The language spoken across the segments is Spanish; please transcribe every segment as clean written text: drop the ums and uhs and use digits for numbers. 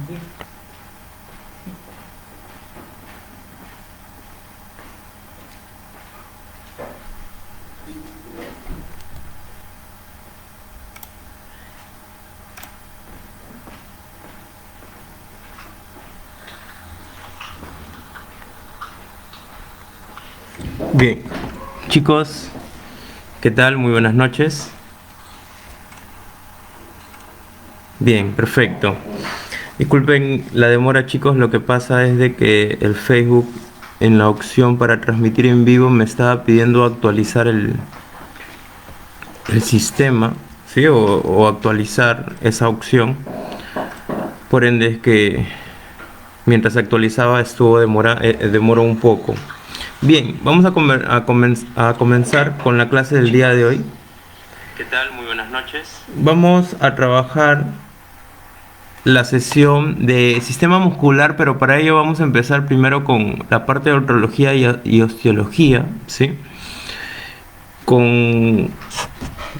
Bien, chicos, ¿qué tal? Muy buenas noches. Bien, perfecto. Disculpen la demora, chicos, lo que pasa es de que el Facebook en la opción para transmitir en vivo me estaba pidiendo actualizar el sistema, ¿sí? O actualizar esa opción. Por ende es que mientras actualizaba demoró un poco. Bien, vamos a comenzar con la clase del día de hoy. ¿Qué tal? Muy buenas noches. Vamos a trabajar la sesión de sistema muscular, pero para ello vamos a empezar primero con la parte de ortología y osteología, ¿sí? Con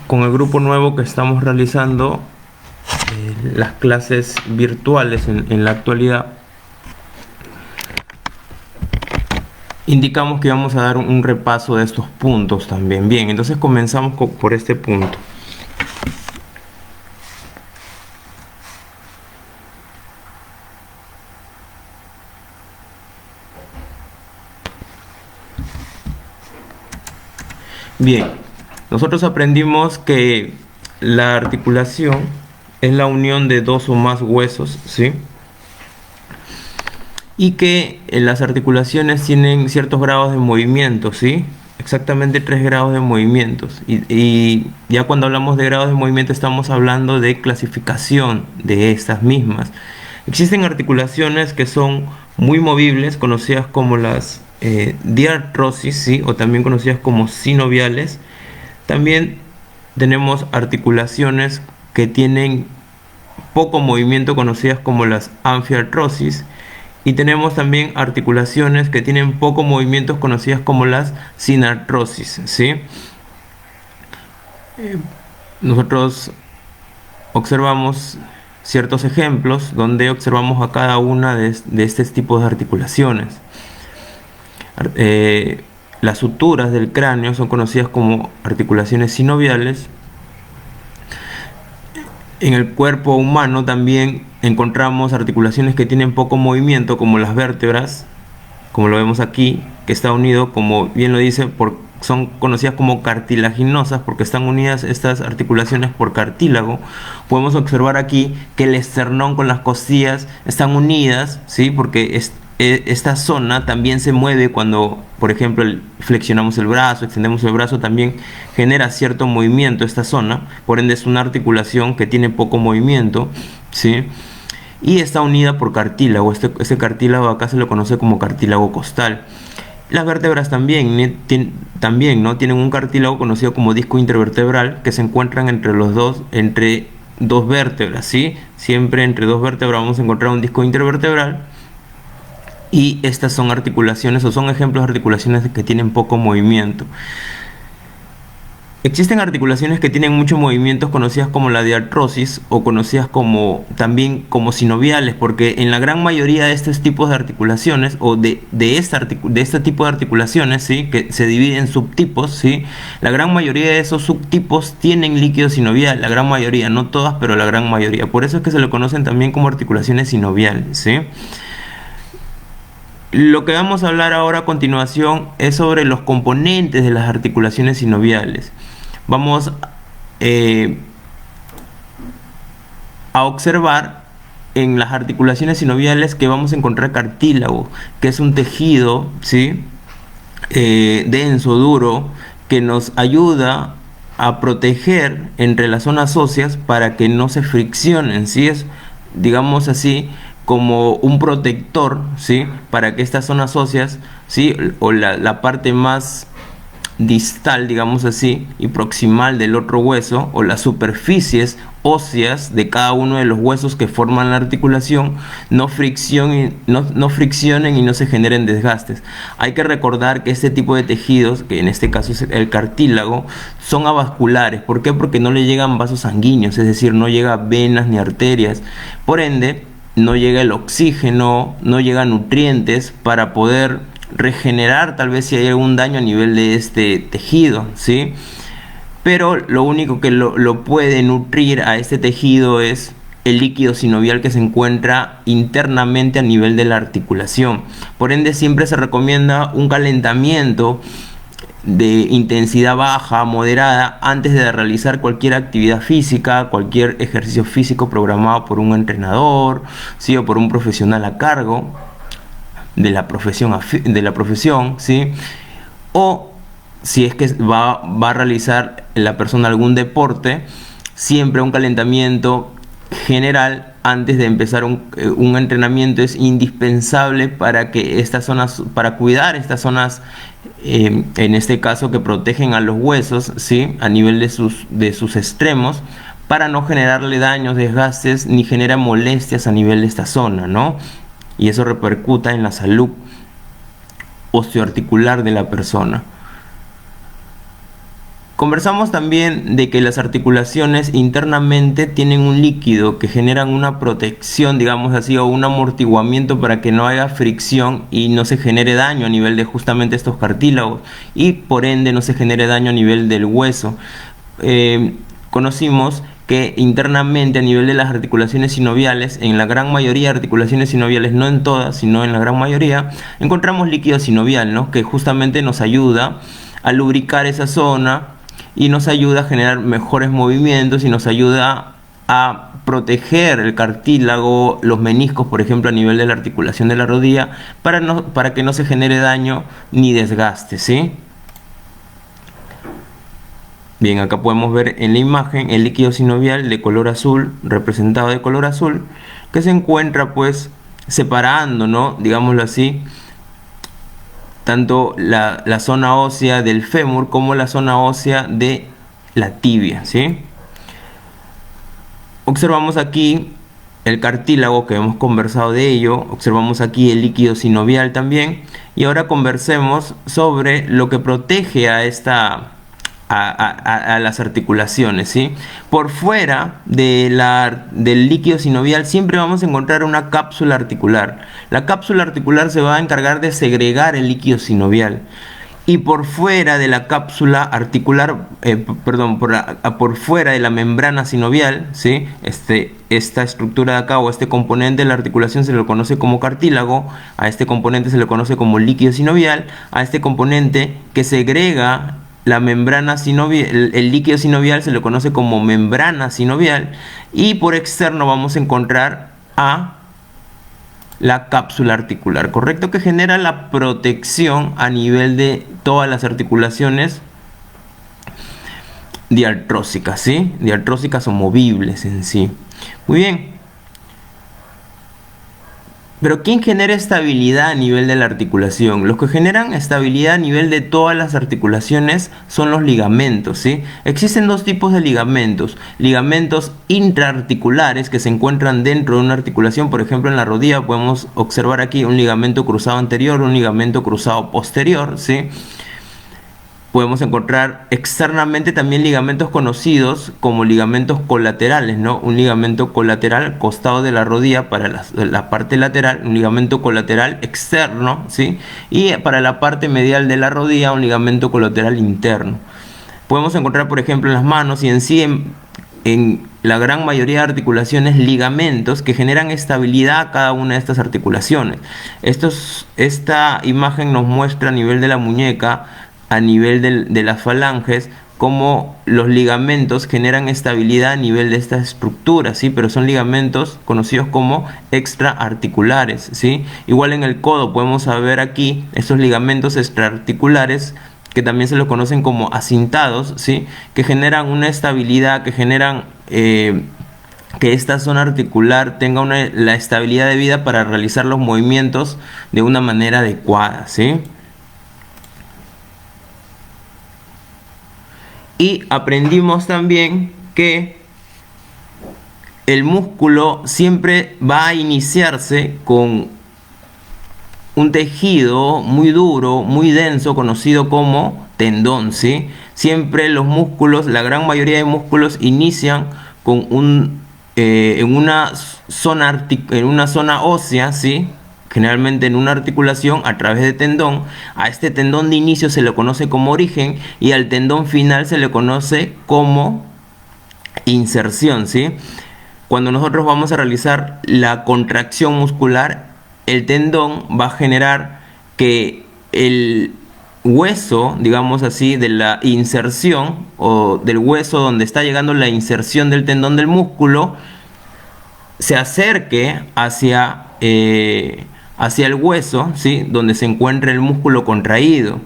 el grupo nuevo que estamos realizando las clases virtuales en la actualidad. Indicamos que vamos a dar un repaso de estos puntos también. Bien, entonces comenzamos por este punto. Bien, nosotros aprendimos que la articulación es la unión de dos o más huesos, ¿sí? Y que las articulaciones tienen ciertos grados de movimiento, ¿sí? Exactamente 3 grados de movimientos. Y ya cuando hablamos de grados de movimiento estamos hablando de clasificación de estas mismas. Existen articulaciones que son muy movibles, conocidas como las diartrosis, ¿sí? O también conocidas como sinoviales. También tenemos articulaciones que tienen poco movimiento, conocidas como las anfiartrosis. Y tenemos también articulaciones que tienen poco movimiento, conocidas como las sinartrosis, ¿sí? Nosotros observamos ciertos ejemplos donde observamos a cada una de estos tipos de articulaciones. Las suturas del cráneo son conocidas como articulaciones sinoviales. En el cuerpo humano también encontramos articulaciones que tienen poco movimiento, como las vértebras, como lo vemos aquí, que está unido, como bien lo dice, son conocidas como cartilaginosas porque están unidas estas articulaciones por cartílago. Podemos observar aquí que el esternón con las costillas están unidas, ¿sí? Porque esta zona también se mueve cuando, por ejemplo, flexionamos el brazo, extendemos el brazo, también genera cierto movimiento esta zona. Por ende es una articulación que tiene poco movimiento, ¿sí? Y está unida por cartílago. Este cartílago acá se lo conoce como cartílago costal. Las vértebras también, ¿no? Tienen un cartílago conocido como disco intervertebral que se encuentran entre dos vértebras, ¿sí? Siempre entre dos vértebras vamos a encontrar un disco intervertebral. Y estas son articulaciones, o son ejemplos de articulaciones que tienen poco movimiento. Existen articulaciones que tienen mucho movimiento, conocidas como la diartrosis o conocidas también como sinoviales, porque en la gran mayoría de estos tipos de articulaciones o de este tipo de articulaciones, ¿sí? Que se dividen en subtipos, ¿sí? La gran mayoría de esos subtipos tienen líquido sinovial, la gran mayoría, no todas, pero la gran mayoría. Por eso es que se le conocen también como articulaciones sinoviales, ¿sí? Lo que vamos a hablar ahora a continuación es sobre los componentes de las articulaciones sinoviales. Vamos a observar en las articulaciones sinoviales que vamos a encontrar cartílago, que es un tejido, ¿sí? Denso, duro, que nos ayuda a proteger entre las zonas óseas para que no se friccionen, ¿sí? Es, digamos así, como un protector, ¿sí? Para que estas zonas óseas, ¿sí? O la parte más distal, digamos así, y proximal del otro hueso, o las superficies óseas de cada uno de los huesos que forman la articulación, no friccionen y no se generen desgastes. Hay que recordar que este tipo de tejidos, que en este caso es el cartílago, son avasculares. ¿Por qué? Porque no le llegan vasos sanguíneos, es decir, no llega venas ni arterias. Por ende, no llega el oxígeno, no llegan nutrientes para poder regenerar tal vez si hay algún daño a nivel de este tejido, ¿sí? Pero lo único que lo puede nutrir a este tejido es el líquido sinovial que se encuentra internamente a nivel de la articulación. Por ende, siempre se recomienda un calentamiento de intensidad baja, moderada, antes de realizar cualquier actividad física, cualquier ejercicio físico programado por un entrenador, ¿sí? O por un profesional a cargo de la profesión, ¿sí? O si es que va a realizar la persona algún deporte, siempre un calentamiento general antes de empezar un entrenamiento es indispensable para que estas zonas, para cuidar estas zonas, en este caso que protegen a los huesos, ¿sí? A nivel de sus extremos, para no generarle daños, desgastes, ni genera molestias a nivel de esta zona, ¿no? Y eso repercuta en la salud osteoarticular de la persona. Conversamos también de que las articulaciones internamente tienen un líquido que generan una protección, digamos así, o un amortiguamiento para que no haya fricción y no se genere daño a nivel de justamente estos cartílagos, y por ende no se genere daño a nivel del hueso. Conocimos que internamente a nivel de las articulaciones sinoviales, en la gran mayoría de articulaciones sinoviales, no en todas, sino en la gran mayoría, encontramos líquido sinovial, ¿no? Que justamente nos ayuda a lubricar esa zona y nos ayuda a generar mejores movimientos y nos ayuda a proteger el cartílago, los meniscos, por ejemplo, a nivel de la articulación de la rodilla, para que no se genere daño ni desgaste, ¿sí? Bien, acá podemos ver en la imagen el líquido sinovial de color azul, representado de color azul, que se encuentra pues separando, ¿no? Digámoslo así, tanto la zona ósea del fémur como la zona ósea de la tibia, ¿sí? Observamos aquí el cartílago, que hemos conversado de ello, observamos aquí el líquido sinovial también, y ahora conversemos sobre lo que protege a las articulaciones, ¿sí? Por fuera del líquido sinovial siempre vamos a encontrar una cápsula articular. La cápsula articular se va a encargar de segregar el líquido sinovial. Y por fuera de la cápsula articular, por fuera de la membrana sinovial, ¿sí? Esta estructura de acá, o este componente de la articulación, se lo conoce como cartílago. A este componente se le conoce como líquido sinovial. A este componente que segrega la membrana sinovial, el líquido sinovial, se le conoce como membrana sinovial. Y por externo vamos a encontrar a la cápsula articular, correcto, que genera la protección a nivel de todas las articulaciones diartrósicas, ¿sí? Diartrósicas o movibles en sí. Muy bien. Pero ¿quién genera estabilidad a nivel de la articulación? Los que generan estabilidad a nivel de todas las articulaciones son los ligamentos, ¿sí? Existen dos tipos de ligamentos. Ligamentos intraarticulares, que se encuentran dentro de una articulación. Por ejemplo, en la rodilla podemos observar aquí un ligamento cruzado anterior, un ligamento cruzado posterior, ¿sí? Podemos encontrar externamente también ligamentos conocidos como ligamentos colaterales, ¿no? Un ligamento colateral costado de la rodilla para la parte lateral, un ligamento colateral externo, ¿sí? Y para la parte medial de la rodilla, un ligamento colateral interno. Podemos encontrar, por ejemplo, en las manos y en sí en la gran mayoría de articulaciones, ligamentos que generan estabilidad a cada una de estas articulaciones. Esta imagen nos muestra a nivel de la muñeca, a nivel de las falanges, cómo los ligamentos generan estabilidad a nivel de estas estructuras, ¿sí? Pero son ligamentos conocidos como extraarticulares, ¿sí? Igual en el codo podemos ver aquí estos ligamentos extraarticulares, que también se los conocen como acintados, ¿sí? Que generan una estabilidad, que generan que esta zona articular tenga la estabilidad de vida para realizar los movimientos de una manera adecuada, ¿sí? Y aprendimos también que el músculo siempre va a iniciarse con un tejido muy duro, muy denso, conocido como tendón, ¿sí? Siempre los músculos, la gran mayoría de músculos, inician con un en una zona ósea, ¿sí? Generalmente en una articulación a través de tendón. A este tendón de inicio se le conoce como origen y al tendón final se le conoce como inserción, ¿sí? Cuando nosotros vamos a realizar la contracción muscular, el tendón va a generar que el hueso, digamos así, de la inserción o del hueso donde está llegando la inserción del tendón del músculo, se acerque hacia el hueso, ¿sí? Donde se encuentra el músculo contraído.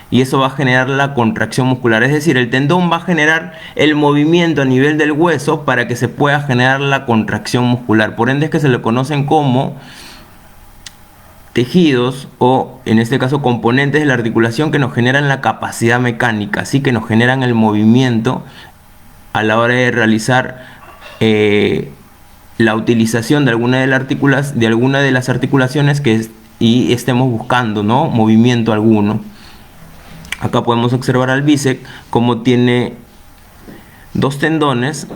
Y eso va a generar la contracción muscular. Es decir, el tendón va a generar el movimiento a nivel del hueso para que se pueda generar la contracción muscular. Por ende es que se le conocen como tejidos o en este caso componentes de la articulación que nos generan la capacidad mecánica, así que nos generan el movimiento a la hora de realizar la utilización de alguna de las articulaciones y estemos buscando, ¿no?, movimiento alguno. Acá podemos observar al bíceps como tiene dos tendones.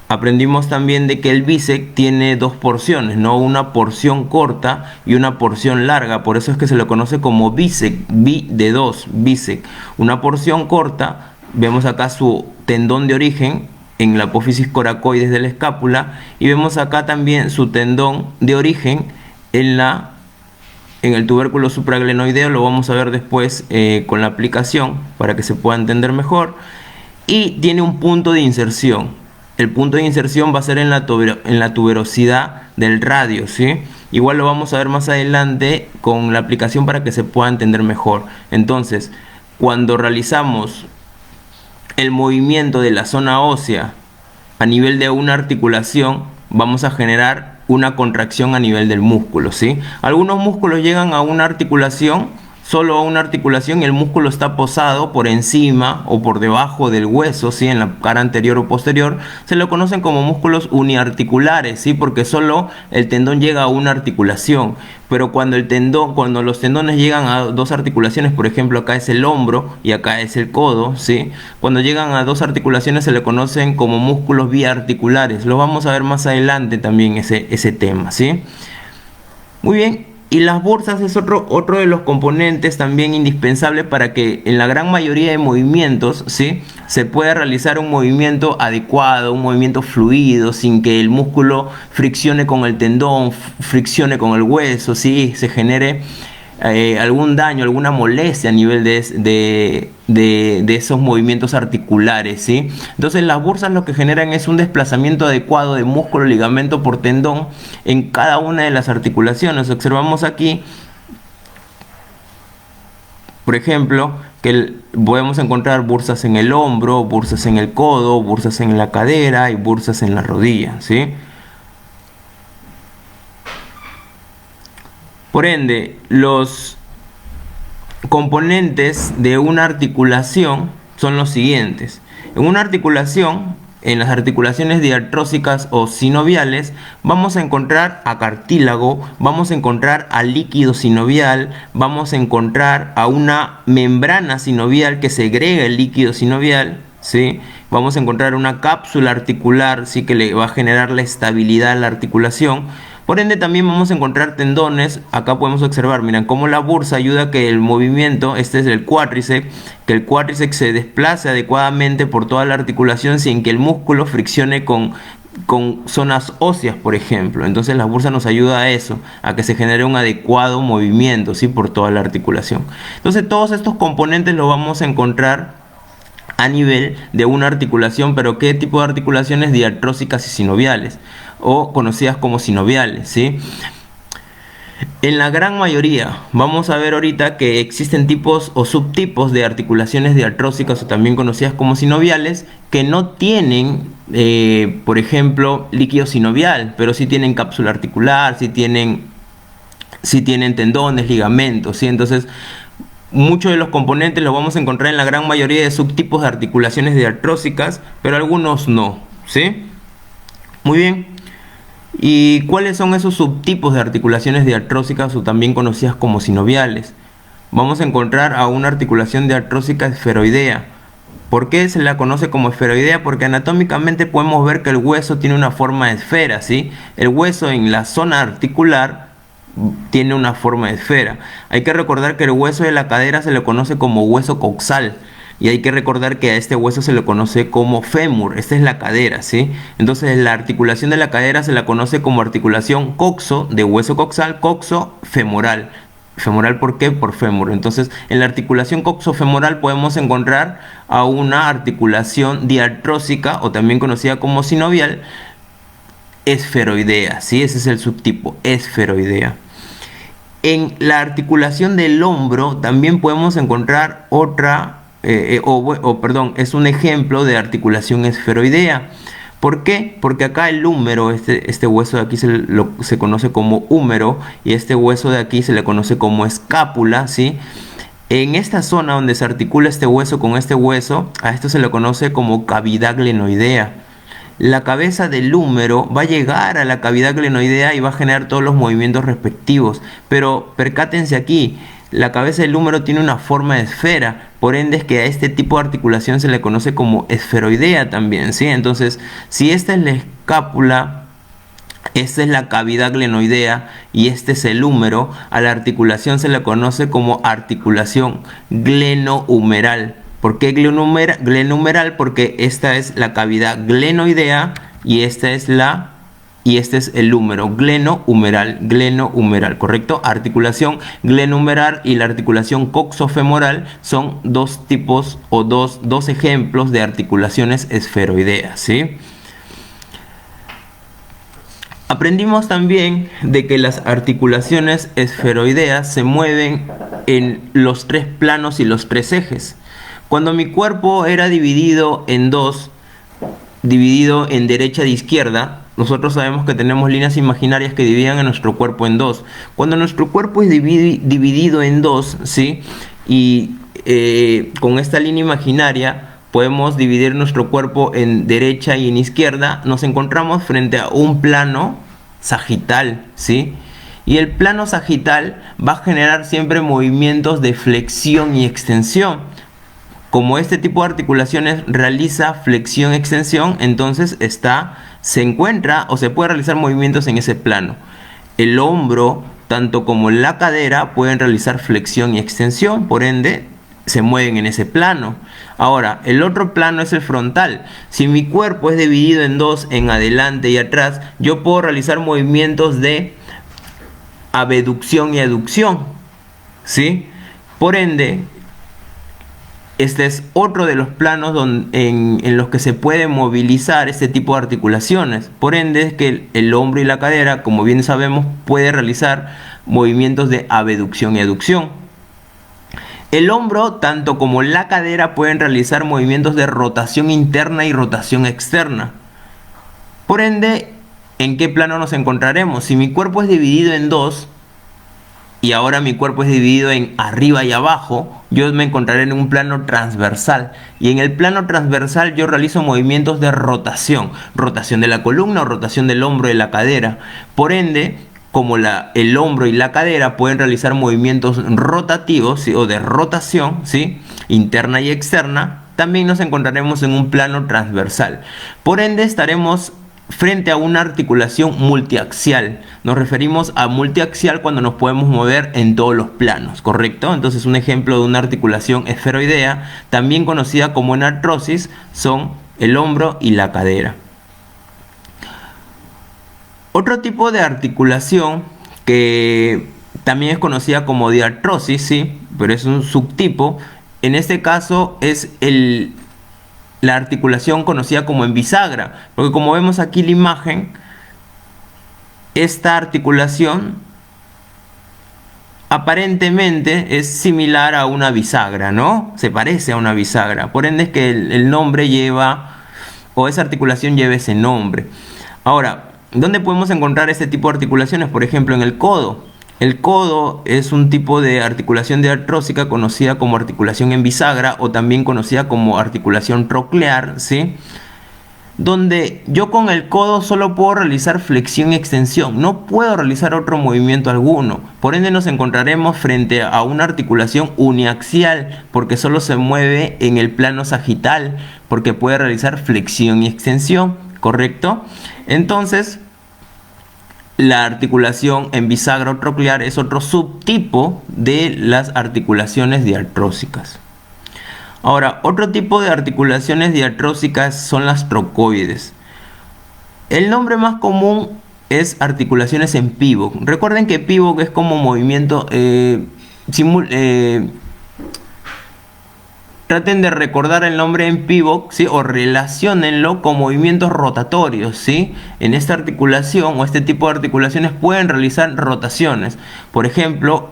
Aprendimos también de que el bíceps tiene dos porciones, ¿no? Una porción corta y una porción larga. Por eso es que se le conoce como bíceps, de dos, bíceps. Una porción corta, vemos acá su tendón de origen en la apófisis coracoides de la escápula y vemos acá también su tendón de origen en el tubérculo supraglenoideo. Lo vamos a ver después con la aplicación para que se pueda entender mejor. Y tiene un punto de inserción. El punto de inserción va a ser en la tuberosidad del radio, ¿sí? Igual lo vamos a ver más adelante con la aplicación para que se pueda entender mejor. Entonces, cuando realizamos el movimiento de la zona ósea a nivel de una articulación, vamos a generar una contracción a nivel del músculo, ¿sí? Algunos músculos llegan a una articulación, solo a una articulación, y el músculo está posado por encima o por debajo del hueso, ¿sí?, en la cara anterior o posterior. Se lo conocen como músculos uniarticulares, ¿sí?, porque solo el tendón llega a una articulación. Pero cuando los tendones llegan a dos articulaciones, por ejemplo, acá es el hombro y acá es el codo, ¿sí?, cuando llegan a dos articulaciones se le conocen como músculos biarticulares. Lo vamos a ver más adelante también ese tema, ¿sí? Muy bien. Y las bursas es otro de los componentes también indispensables para que en la gran mayoría de movimientos, ¿sí?, se pueda realizar un movimiento adecuado, un movimiento fluido, sin que el músculo friccione con el tendón, friccione con el hueso, ¿sí?, se genere algún daño, alguna molestia a nivel de esos movimientos articulares, ¿sí? Entonces las bursas lo que generan es un desplazamiento adecuado de músculo, ligamento por tendón en cada una de las articulaciones. Observamos aquí, por ejemplo, que podemos encontrar bursas en el hombro, bursas en el codo, bursas en la cadera y bursas en la rodilla, ¿sí? Por ende, los componentes de una articulación son los siguientes. En una articulación, en las articulaciones diartrósicas o sinoviales, vamos a encontrar a cartílago, vamos a encontrar a líquido sinovial, vamos a encontrar a una membrana sinovial que segrega el líquido sinovial, ¿sí? Vamos a encontrar una cápsula articular, ¿sí?, que le va a generar la estabilidad a la articulación. Por ende también vamos a encontrar tendones. Acá podemos observar, miren, cómo la bursa ayuda a que el movimiento, este es el cuádriceps, que el cuádriceps se desplace adecuadamente por toda la articulación sin que el músculo friccione con zonas óseas, por ejemplo. Entonces la bursa nos ayuda a eso, a que se genere un adecuado movimiento, ¿sí?, por toda la articulación. Entonces todos estos componentes los vamos a encontrar a nivel de una articulación. Pero ¿qué tipo de articulaciones? Diartrósicas y sinoviales, o conocidas como sinoviales, ¿sí? En la gran mayoría, vamos a ver ahorita que existen tipos o subtipos de articulaciones diartrósicas o también conocidas como sinoviales que no tienen, por ejemplo, líquido sinovial, pero sí tienen cápsula articular, sí tienen tendones, ligamentos, ¿sí? Entonces, muchos de los componentes los vamos a encontrar en la gran mayoría de subtipos de articulaciones diartrósicas, pero algunos no, ¿sí? Muy bien. ¿Y cuáles son esos subtipos de articulaciones diartrósicas o también conocidas como sinoviales? Vamos a encontrar a una articulación diartrósica esferoidea. ¿Por qué se la conoce como esferoidea? Porque anatómicamente podemos ver que el hueso tiene una forma de esfera, ¿sí? El hueso en la zona articular tiene una forma de esfera. Hay que recordar que el hueso de la cadera se le conoce como hueso coxal. Y hay que recordar que a este hueso se le conoce como fémur. Esta es la cadera, ¿sí? Entonces la articulación de la cadera se la conoce como articulación coxo, de hueso coxal, coxo femoral. Femoral, ¿por qué? Por fémur. Entonces, en la articulación coxofemoral podemos encontrar a una articulación diartrósica, o también conocida como sinovial, esferoidea, ¿sí? Ese es el subtipo, esferoidea. En la articulación del hombro también podemos encontrar otra, perdón, es un ejemplo de articulación esferoidea. ¿Por qué? Porque acá el húmero, este hueso de aquí se conoce como húmero, y este hueso de aquí se le conoce como escápula, ¿sí? En esta zona donde se articula este hueso con este hueso, a esto se le conoce como cavidad glenoidea. La cabeza del húmero va a llegar a la cavidad glenoidea y va a generar todos los movimientos respectivos. Pero percátense aquí, la cabeza del húmero tiene una forma de esfera, por ende es que a este tipo de articulación se le conoce como esferoidea también, ¿sí? Entonces, si esta es la escápula, esta es la cavidad glenoidea y este es el húmero, a la articulación se le conoce como articulación glenohumeral. ¿Por qué glenohumeral? Porque esta es la cavidad glenoidea y este es el húmero, glenohumeral, ¿correcto? Articulación glenohumeral y la articulación coxofemoral son dos tipos o dos ejemplos de articulaciones esferoideas, ¿sí? Aprendimos también de que las articulaciones esferoideas se mueven en los tres planos y los tres ejes. Cuando mi cuerpo era dividido en dos, dividido en derecha e izquierda, nosotros sabemos que tenemos líneas imaginarias que dividen a nuestro cuerpo en dos. Cuando nuestro cuerpo es dividido en dos, ¿sí? Y con esta línea imaginaria podemos dividir nuestro cuerpo en derecha y en izquierda, nos encontramos frente a un plano sagital, ¿sí? Y el plano sagital va a generar siempre movimientos de flexión y extensión. Como este tipo de articulaciones realiza flexión-extensión, entonces se encuentra o se puede realizar movimientos en ese plano. El hombro, tanto como la cadera, pueden realizar flexión y extensión, por ende, se mueven en ese plano. Ahora, el otro plano es el frontal. Si mi cuerpo es dividido en dos, en adelante y atrás, yo puedo realizar movimientos de abducción y aducción, ¿sí? Por ende, este es otro de los planos en los que se puede movilizar este tipo de articulaciones. Por ende es que el hombro y la cadera, como bien sabemos, puede realizar movimientos de abducción y aducción. El hombro, tanto como la cadera, pueden realizar movimientos de rotación interna y rotación externa. Por ende, ¿en qué plano nos encontraremos? Si mi cuerpo es dividido en dos, y ahora mi cuerpo es dividido en arriba y abajo, yo me encontraré en un plano transversal. Y en el plano transversal yo realizo movimientos de rotación. Rotación de la columna o rotación del hombro y la cadera. Por ende, como el hombro y la cadera pueden realizar movimientos rotativos, ¿sí? O de rotación, ¿sí? Interna y externa, también nos encontraremos en un plano transversal. Por ende, estaremos frente a una articulación multiaxial. Nos referimos a multiaxial cuando nos podemos mover en todos los planos, ¿correcto? Entonces un ejemplo de una articulación esferoidea, también conocida como artrosis, son el hombro y la cadera. Otro tipo de articulación que también es conocida como diartrosis, ¿sí? Pero es un subtipo. En este caso es la articulación conocida como en bisagra, porque como vemos aquí la imagen, esta articulación aparentemente es similar a una bisagra, ¿no? Se parece a una bisagra, por ende es que el nombre lleva, o esa articulación lleva ese nombre. Ahora, ¿dónde podemos encontrar este tipo de articulaciones? Por ejemplo, en el codo. El codo es un tipo de articulación diartrósica conocida como articulación en bisagra o también conocida como articulación troclear, ¿sí? donde yo con el codo solo puedo realizar flexión y extensión, no puedo realizar otro movimiento alguno. Por ende nos encontraremos frente a una articulación uniaxial, porque solo se mueve en el plano sagital, porque puede realizar flexión y extensión, ¿correcto? Entonces, la articulación en bisagra troclear es otro subtipo de las articulaciones diartrósicas. Ahora, otro tipo de articulaciones diartrósicas son las trocoides. El nombre más común es articulaciones en pivot. Recuerden que pivot es como movimiento traten de recordar el nombre en pivot, ¿sí? O relaciónenlo con movimientos rotatorios, ¿sí? En esta articulación o este tipo de articulaciones pueden realizar rotaciones. Por ejemplo,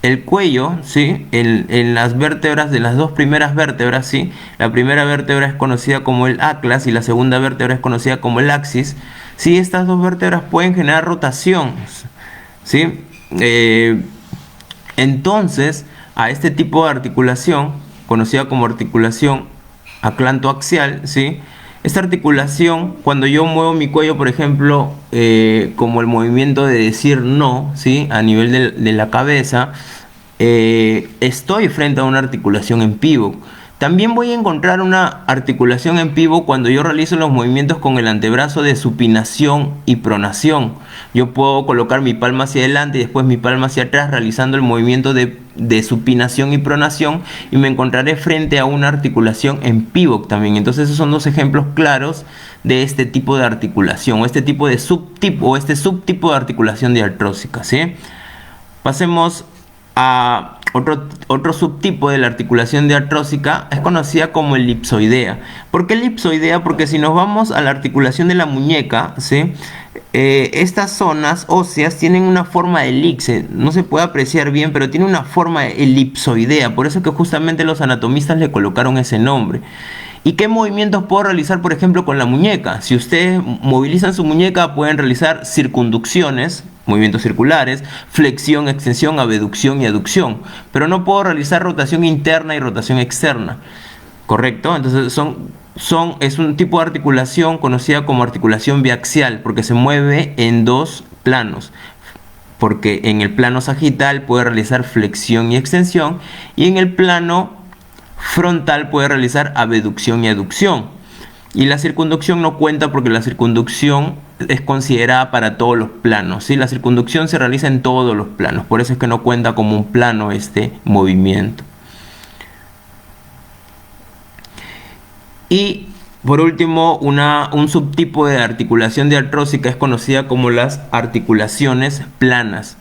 el cuello, ¿sí? En las vértebras de las dos primeras vértebras, ¿sí? La primera vértebra es conocida como el atlas y la segunda vértebra es conocida como el axis, ¿sí? Estas dos vértebras pueden generar rotación, ¿sí? Entonces, a este tipo de articulación, conocida como articulación aclantoaxial, ¿sí? Esta articulación, cuando yo muevo mi cuello, por ejemplo, como el movimiento de decir no, ¿sí? A nivel de la cabeza, estoy frente a una articulación en pivot. También voy a encontrar una articulación en pivot cuando yo realizo los movimientos con el antebrazo de supinación y pronación. Yo puedo colocar mi palma hacia adelante y después mi palma hacia atrás realizando el movimiento de supinación y pronación, y me encontraré frente a una articulación en pivot también. Entonces esos son dos ejemplos claros de este tipo de articulación, o este tipo de subtipo, o este subtipo de articulación diartrósica, ¿sí? Pasemos a otro subtipo de la articulación diartrósica, es conocida como elipsoidea. ¿Por qué elipsoidea? Porque si nos vamos a la articulación de la muñeca, ¿sí? Estas zonas óseas tienen una forma de elipse, no se puede apreciar bien, pero tiene una forma elipsoidea, por eso que justamente los anatomistas le colocaron ese nombre. ¿Y qué movimientos puedo realizar, por ejemplo, con la muñeca? Si ustedes movilizan su muñeca, pueden realizar circunducciones, movimientos circulares, flexión, extensión, abducción y aducción, pero no puedo realizar rotación interna y rotación externa, ¿correcto? Entonces es un tipo de articulación conocida como articulación biaxial, porque se mueve en dos planos, porque en el plano sagital puede realizar flexión y extensión, y en el plano frontal puede realizar abducción y aducción. Y la circunducción no cuenta porque la circunducción es considerada para todos los planos, ¿sí? La circunducción se realiza en todos los planos, por eso es que no cuenta como un plano este movimiento. Y por último, un subtipo de articulación diartrósica es conocida como las articulaciones planas.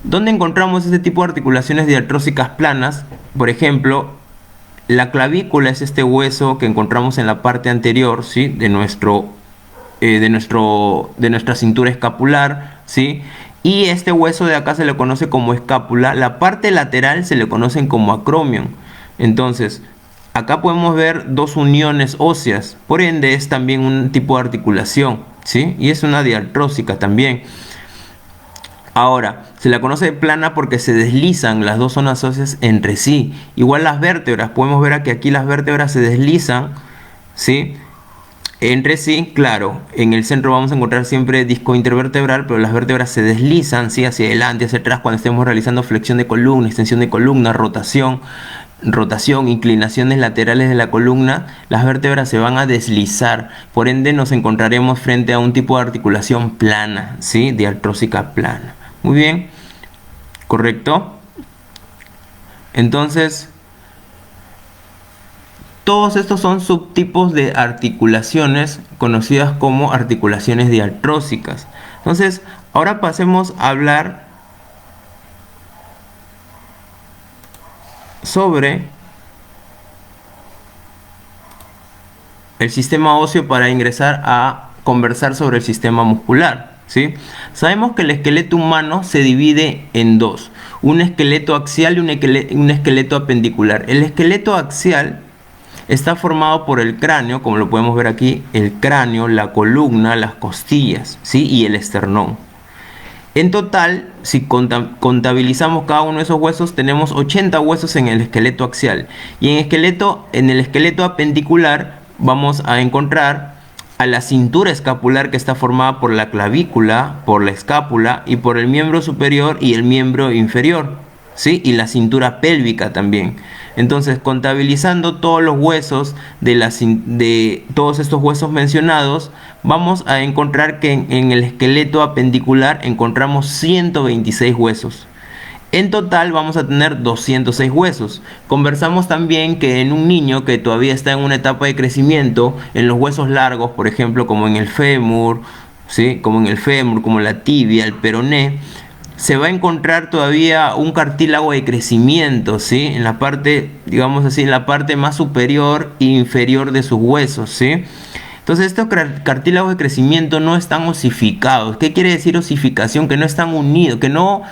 ¿Dónde encontramos este tipo de articulaciones diartrósicas planas? Por ejemplo, la clavícula es este hueso que encontramos en la parte anterior, ¿sí? de nuestra cintura escapular, ¿sí? Y este hueso de acá se le conoce como escápula. La parte lateral se le conocen como acromion. Entonces, acá podemos ver dos uniones óseas, por ende es también un tipo de articulación, ¿sí? Y es una diartrósica también. Ahora, se la conoce plana porque se deslizan las dos zonas óseas entre sí. Igual las vértebras, podemos ver que aquí las vértebras se deslizan, ¿sí? Entre sí, claro, en el centro vamos a encontrar siempre disco intervertebral, pero las vértebras se deslizan, ¿sí? Hacia adelante, hacia atrás, cuando estemos realizando flexión de columna, extensión de columna, rotación, inclinaciones laterales de la columna, las vértebras se van a deslizar, por ende nos encontraremos frente a un tipo de articulación plana, ¿sí? Diartrósica plana. Muy bien, ¿correcto? Entonces, todos estos son subtipos de articulaciones conocidas como articulaciones diartrósicas. Entonces, ahora pasemos a hablar sobre el sistema óseo para ingresar a conversar sobre el sistema muscular, ¿sí? Sabemos que el esqueleto humano se divide en dos, un esqueleto axial y un esqueleto apendicular. El esqueleto axial está formado por el cráneo, como lo podemos ver aquí, el cráneo, la columna, las costillas, ¿sí? Y el esternón. En total, si contabilizamos cada uno de esos huesos, tenemos 80 huesos en el esqueleto axial. Y en el esqueleto apendicular vamos a encontrar a la cintura escapular, que está formada por la clavícula, por la escápula y por el miembro superior y el miembro inferior, ¿sí? Y la cintura pélvica también. Entonces, contabilizando todos los huesos de todos estos huesos mencionados, vamos a encontrar que en el esqueleto apendicular encontramos 126 huesos. En total vamos a tener 206 huesos. Conversamos también que en un niño que todavía está en una etapa de crecimiento, en los huesos largos, por ejemplo, como en el fémur, ¿sí? Como en el fémur, como la tibia, el peroné, se va a encontrar todavía un cartílago de crecimiento, ¿sí? En la parte, digamos así, en la parte más superior e inferior de sus huesos, ¿sí? Entonces estos cartílagos de crecimiento no están osificados. ¿Qué quiere decir osificación? Que no están unidos, que no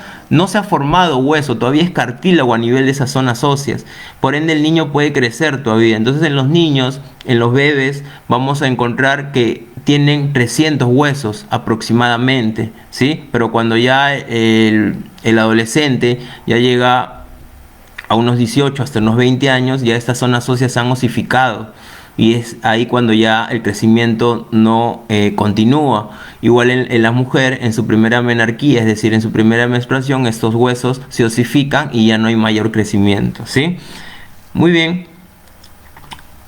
se ha formado hueso, todavía es cartílago a nivel de esas zonas óseas. Por ende el niño puede crecer todavía. Entonces en los niños, en los bebés, vamos a encontrar que tienen 300 huesos aproximadamente, ¿sí? Pero cuando ya el adolescente ya llega a unos 18 hasta unos 20 años, ya estas zonas óseas se han osificado. Y es ahí cuando ya el crecimiento no continúa. Igual en la mujer, en su primera menarquía, es decir, en su primera menstruación, estos huesos se osifican y ya no hay mayor crecimiento, ¿sí? Muy bien.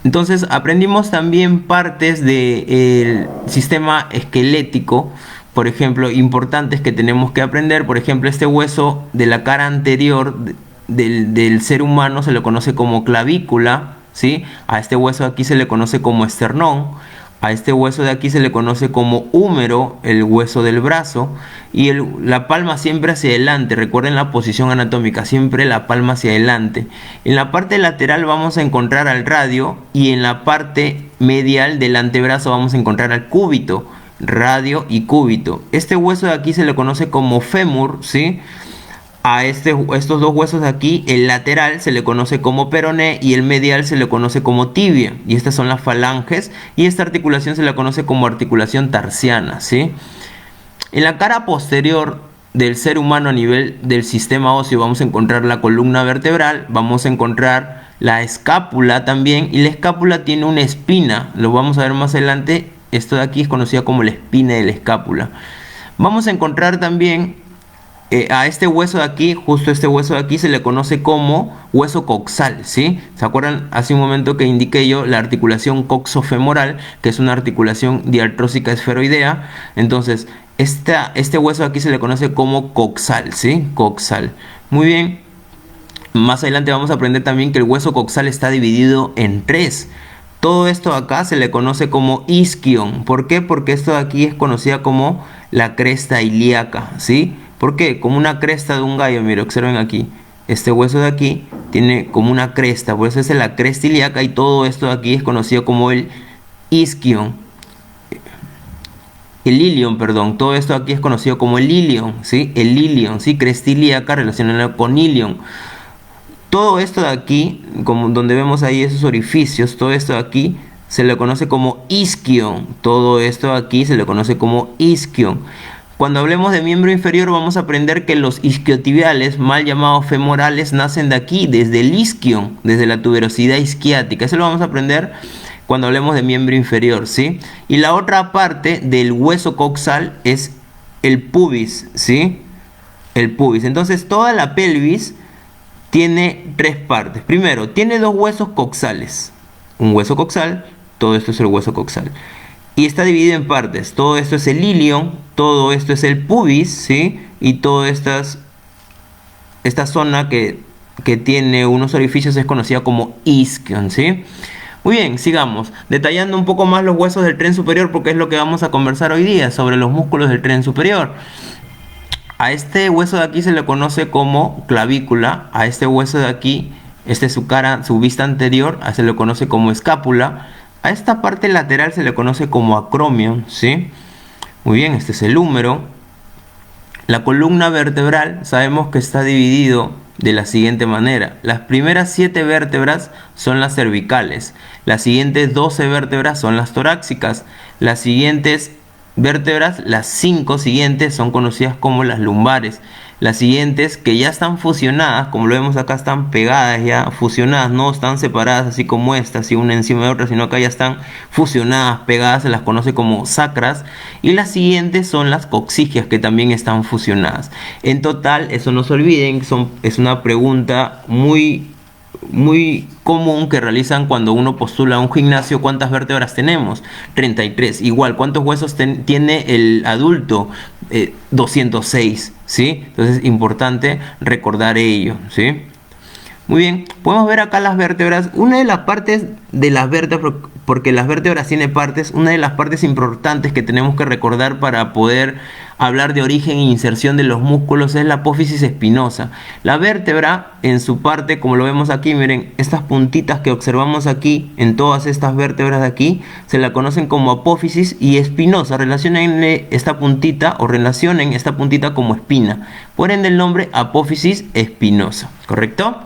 Entonces aprendimos también partes del sistema esquelético, por ejemplo, importantes que tenemos que aprender. Por ejemplo, este hueso de la cara anterior del ser humano se le conoce como clavícula, ¿sí? A este hueso de aquí se le conoce como esternón. A este hueso de aquí se le conoce como húmero, el hueso del brazo. Y la palma siempre hacia adelante. Recuerden la posición anatómica, siempre la palma hacia adelante. En la parte lateral vamos a encontrar al radio. Y en la parte medial del antebrazo vamos a encontrar al cúbito. Radio y cúbito. Este hueso de aquí se le conoce como fémur, ¿sí? A estos dos huesos de aquí, el lateral se le conoce como peroné y el medial se le conoce como tibia. Y estas son las falanges y esta articulación se la conoce como articulación tarsiana, ¿sí? En la cara posterior del ser humano a nivel del sistema óseo vamos a encontrar la columna vertebral, vamos a encontrar la escápula también, y la escápula tiene una espina, lo vamos a ver más adelante. Esto de aquí es conocida como la espina de la escápula. Vamos a encontrar también a este hueso de aquí, justo este hueso de aquí, se le conoce como hueso coxal, ¿sí? ¿Se acuerdan? Hace un momento que indiqué yo la articulación coxofemoral, que es una articulación diartrósica esferoidea. Entonces, este hueso de aquí se le conoce como coxal, ¿sí? Coxal. Muy bien. Más adelante vamos a aprender también que el hueso coxal está dividido en tres. Todo esto de acá se le conoce como isquion. ¿Por qué? Porque esto de aquí es conocida como la cresta ilíaca, ¿sí? ¿Por qué? Como una cresta de un gallo. Mira, observen aquí. Este hueso de aquí tiene como una cresta. Por eso es la cresta ilíaca y todo esto de aquí es conocido como el isquion. El ilion, perdón. Todo esto aquí es conocido como el ilion, ¿sí? El ilion, ¿sí? Cresta ilíaca relacionada con ilion. Todo esto de aquí, como donde vemos ahí esos orificios, todo esto de aquí se le conoce como isquion. Todo esto de aquí se le conoce como isquion. Cuando hablemos de miembro inferior vamos a aprender que los isquiotibiales, mal llamados femorales, nacen de aquí, desde el isquion, desde la tuberosidad isquiática. Eso lo vamos a aprender cuando hablemos de miembro inferior, ¿sí? Y la otra parte del hueso coxal es el pubis, ¿sí? El pubis. Entonces toda la pelvis tiene tres partes. Primero, tiene dos huesos coxales. Un hueso coxal, todo esto es el hueso coxal. Y está dividido en partes. Todo esto es el ilion, todo esto es el pubis, ¿sí? Y toda esta zona que tiene unos orificios es conocida como isquion, ¿sí? Muy bien, sigamos. Detallando un poco más los huesos del tren superior, porque es lo que vamos a conversar hoy día, sobre los músculos del tren superior. A este hueso de aquí se le conoce como clavícula. A este hueso de aquí, este es su cara, su vista anterior, se le conoce como escápula. A esta parte lateral se le conoce como acromion, ¿sí? Muy bien, este es el húmero. La columna vertebral sabemos que está dividido de la siguiente manera. Las primeras 7 vértebras son las cervicales. Las siguientes 12 vértebras son las torácicas. Las siguientes vértebras, las 5 siguientes son conocidas como las lumbares. Las siguientes que ya están fusionadas, como lo vemos acá, están pegadas ya, fusionadas, no están separadas así como estas, y una encima de otra, sino acá ya están fusionadas, pegadas, se las conoce como sacras. Y las siguientes son las coxigias, que también están fusionadas. En total, eso no se olviden, es una pregunta muy común que realizan cuando uno postula a un gimnasio. ¿Cuántas vértebras tenemos? 33. Igual, ¿cuántos huesos tiene el adulto? 206, ¿sí? Entonces, importante recordar ello, ¿sí? Muy bien, podemos ver acá las vértebras. Una de las partes de las vértebras, porque las vértebras tienen partes, una de las partes importantes que tenemos que recordar para poder hablar de origen e inserción de los músculos es la apófisis espinosa. La vértebra en su parte, como lo vemos aquí, miren, estas puntitas que observamos aquí, en todas estas vértebras de aquí, se la conocen como apófisis y espinosa. Relacionen esta puntita o relacionen esta puntita como espina. Por ende el nombre apófisis espinosa, ¿correcto?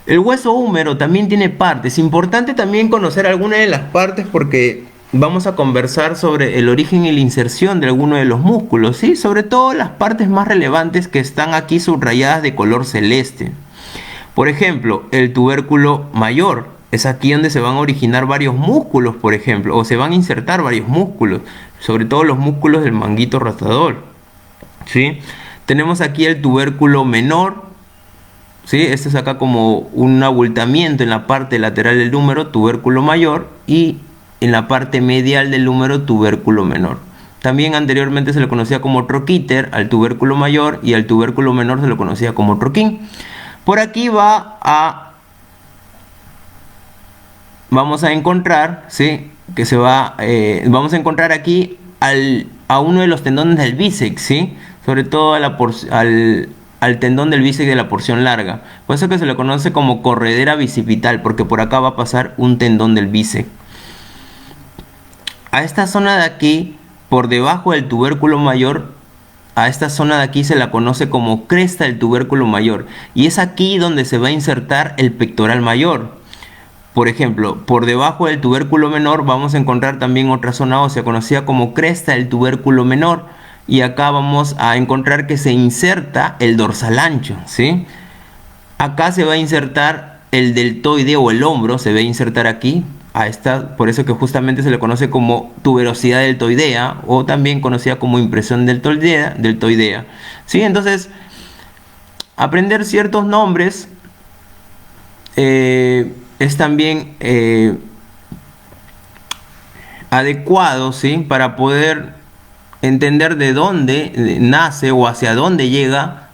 El hueso húmero también tiene partes. Importante también conocer algunas de las partes porque vamos a conversar sobre el origen y la inserción de alguno de los músculos, ¿sí? Sobre todo las partes más relevantes que están aquí subrayadas de color celeste. Por ejemplo, el tubérculo mayor. Es aquí donde se van a originar varios músculos, por ejemplo, o se van a insertar varios músculos, sobre todo los músculos del manguito rotador, ¿sí? Tenemos aquí el tubérculo menor. ¿Sí? Este es acá como un abultamiento en la parte lateral del húmero, tubérculo mayor, y en la parte medial del húmero, tubérculo menor. También anteriormente se le conocía como troquíter al tubérculo mayor, y al tubérculo menor se lo conocía como troquín. Por aquí vamos a encontrar, ¿sí? Vamos a encontrar aquí a uno de los tendones del bíceps, ¿sí? Sobre todo al tendón del bíceps de la porción larga. Por eso que se le conoce como corredera bicipital, porque por acá va a pasar un tendón del bíceps. A esta zona de aquí, por debajo del tubérculo mayor, a esta zona de aquí se la conoce como cresta del tubérculo mayor. Y es aquí donde se va a insertar el pectoral mayor. Por ejemplo, por debajo del tubérculo menor vamos a encontrar también otra zona ósea conocida como cresta del tubérculo menor. Y acá vamos a encontrar que se inserta el dorsal ancho, ¿sí? Acá se va a insertar el deltoide o el hombro, se va a insertar aquí, por eso que justamente se le conoce como tuberosidad deltoidea, o también conocida como impresión deltoidea, ¿sí? Entonces, aprender ciertos nombres es también adecuado, ¿sí? Para poder entender de dónde nace o hacia dónde llega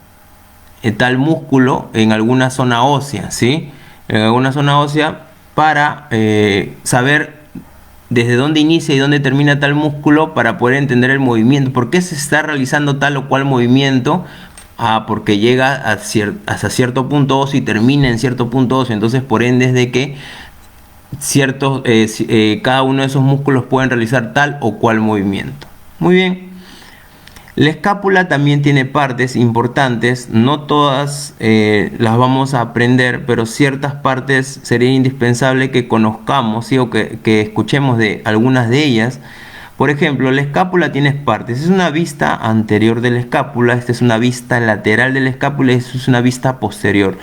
tal músculo en alguna zona ósea, ¿sí? En alguna zona ósea para saber desde dónde inicia y dónde termina tal músculo para poder entender el movimiento. ¿Por qué se está realizando tal o cual movimiento? Porque llega hasta cierto punto óseo y termina en cierto punto óseo. Entonces, por ende, es de que cada uno de esos músculos pueden realizar tal o cual movimiento. Muy bien. La escápula también tiene partes importantes, no todas las vamos a aprender, pero ciertas partes sería indispensable que conozcamos, ¿sí? O que escuchemos de algunas de ellas. Por ejemplo, la escápula tiene partes. Es una vista anterior de la escápula, esta es una vista lateral de la escápula y esta es una vista posterior.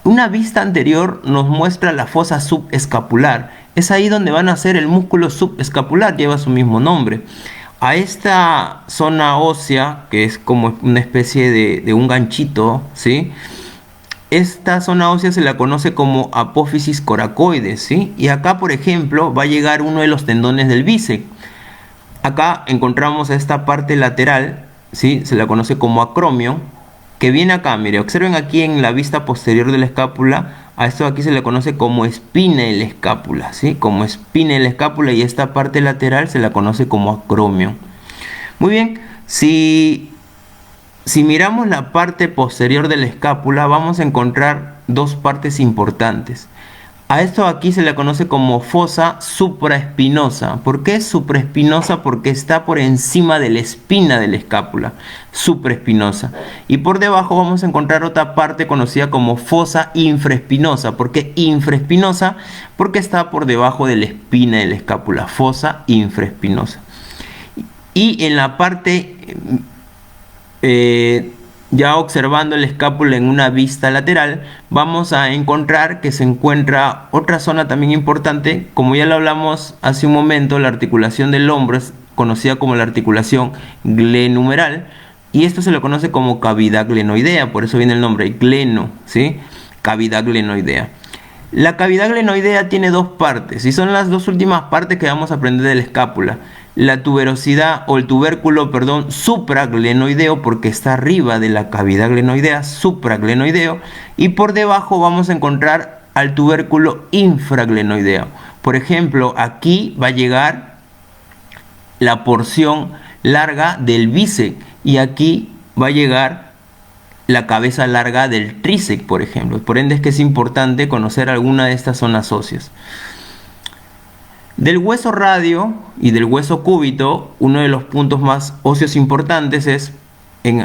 Una vista anterior nos muestra la fosa subescapular. Es ahí donde van a ser el músculo subescapular, lleva su mismo nombre. A esta zona ósea, que es como una especie de un ganchito, ¿sí? Esta zona ósea se la conoce como apófisis coracoides, ¿sí? Y acá, por ejemplo, va a llegar uno de los tendones del bíceps. Acá encontramos esta parte lateral, ¿sí? Se la conoce como acromio, que viene acá, mire, observen aquí en la vista posterior de la escápula. A esto aquí se le conoce como espina de la escápula, ¿sí? Como espina de la escápula, y esta parte lateral se la conoce como acromio. Muy bien, si miramos la parte posterior de la escápula, vamos a encontrar dos partes importantes. A esto aquí se le conoce como fosa supraespinosa. ¿Por qué supraespinosa? Porque está por encima de la espina de la escápula, supraespinosa. Y por debajo vamos a encontrar otra parte conocida como fosa infraespinosa. ¿Por qué infraespinosa? Porque está por debajo de la espina de la escápula, fosa infraespinosa. Y en la parte, ya observando el escápula en una vista lateral, vamos a encontrar que se encuentra otra zona también importante. Como ya lo hablamos hace un momento, la articulación del hombro es conocida como la articulación glenumeral, y esto se lo conoce como cavidad glenoidea, por eso viene el nombre gleno, ¿sí? Cavidad glenoidea. La cavidad glenoidea tiene dos partes, y son las dos últimas partes que vamos a aprender de la escápula. La tuberosidad o el tubérculo, perdón, supraglenoideo, porque está arriba de la cavidad glenoidea, supraglenoideo, y por debajo vamos a encontrar al tubérculo infraglenoideo. Por ejemplo, aquí va a llegar la porción larga del bíceps y aquí va a llegar la cabeza larga del tríceps, por ejemplo. Por ende es que es importante conocer alguna de estas zonas óseas. Del hueso radio y del hueso cúbito, uno de los puntos más óseos importantes es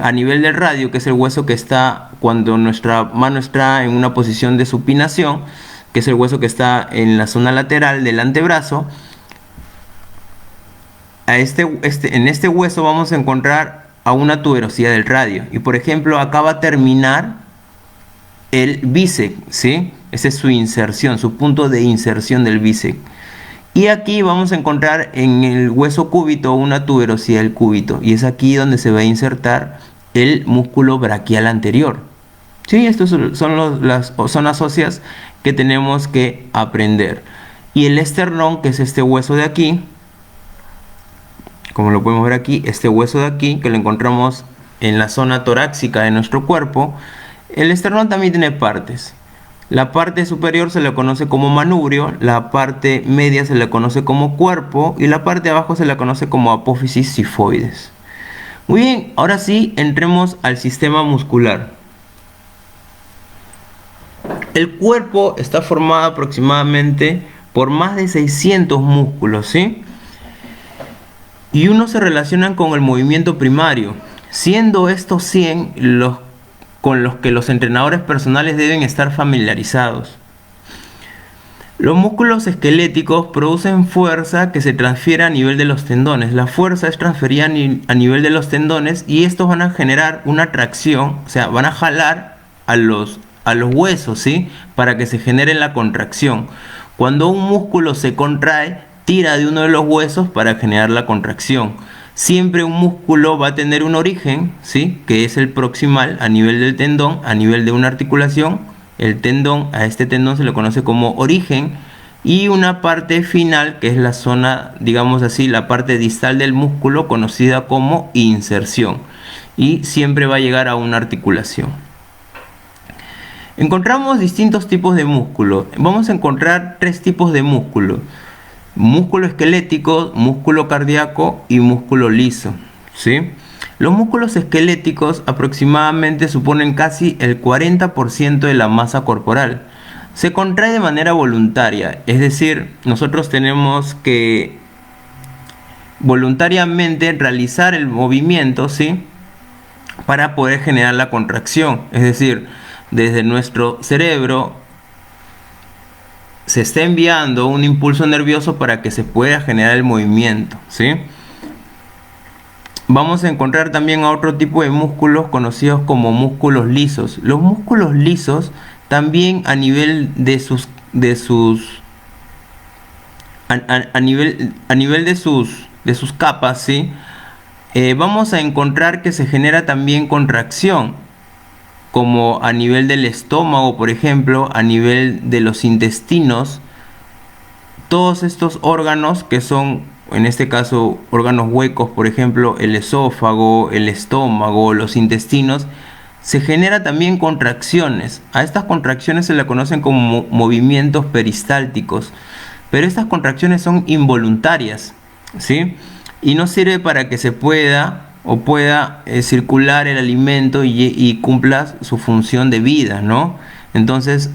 a nivel del radio, que es el hueso que está cuando nuestra mano está en una posición de supinación, que es el hueso que está en la zona lateral del antebrazo. En este hueso vamos a encontrar a una tuberosidad del radio, y por ejemplo acá va a terminar el bíceps, ¿sí? Esa es su inserción, su punto de inserción del bíceps. Y aquí vamos a encontrar en el hueso cúbito una tuberosidad del cúbito, y es aquí donde se va a insertar el músculo braquial anterior. Sí, estas son las zonas óseas que tenemos que aprender. Y el esternón, que es este hueso de aquí, como lo podemos ver aquí, este hueso de aquí, que lo encontramos en la zona torácica de nuestro cuerpo. El esternón también tiene partes. La parte superior se le conoce como manubrio, la parte media se le conoce como cuerpo y la parte de abajo se le conoce como apófisis sifoides. Muy bien, ahora sí, entremos al sistema muscular. El cuerpo está formado aproximadamente por más de 600 músculos, ¿sí? Y unos se relacionan con el movimiento primario, siendo estos 100 con los que los entrenadores personales deben estar familiarizados. Los músculos esqueléticos producen fuerza que se transfiere a nivel de los tendones. La fuerza es transferida a nivel de los tendones y estos van a generar una tracción, o sea, van a jalar a los huesos, ¿sí? Para que se genere la contracción. Cuando un músculo se contrae, tira de uno de los huesos para generar la contracción. Siempre un músculo va a tener un origen, ¿sí? Que es el proximal a nivel del tendón, a nivel de una articulación. El tendón, a este tendón se le conoce como origen, y una parte final que es la zona, digamos así, la parte distal del músculo, conocida como inserción, y siempre va a llegar a una articulación. Encontramos distintos tipos de músculo. Vamos a encontrar tres tipos de músculo: músculo esquelético, músculo cardíaco y músculo liso, ¿sí? Los músculos esqueléticos aproximadamente suponen casi el 40% de la masa corporal. Se contrae de manera voluntaria, es decir, nosotros tenemos que voluntariamente realizar el movimiento, ¿sí? Para poder generar la contracción, es decir, desde nuestro cerebro se está enviando un impulso nervioso para que se pueda generar el movimiento, ¿sí? Vamos a encontrar también a otro tipo de músculos conocidos como músculos lisos. Los músculos lisos también a nivel de sus capas, ¿sí? Vamos a encontrar que se genera también contracción, como a nivel del estómago, por ejemplo, a nivel de los intestinos. Todos estos órganos que son, en este caso, órganos huecos, por ejemplo, el esófago, el estómago, los intestinos, se genera también contracciones. A estas contracciones se le conocen como movimientos peristálticos, pero estas contracciones son involuntarias, ¿sí? Y no sirve para que se pueda circular el alimento y cumpla su función de vida, ¿no? Entonces,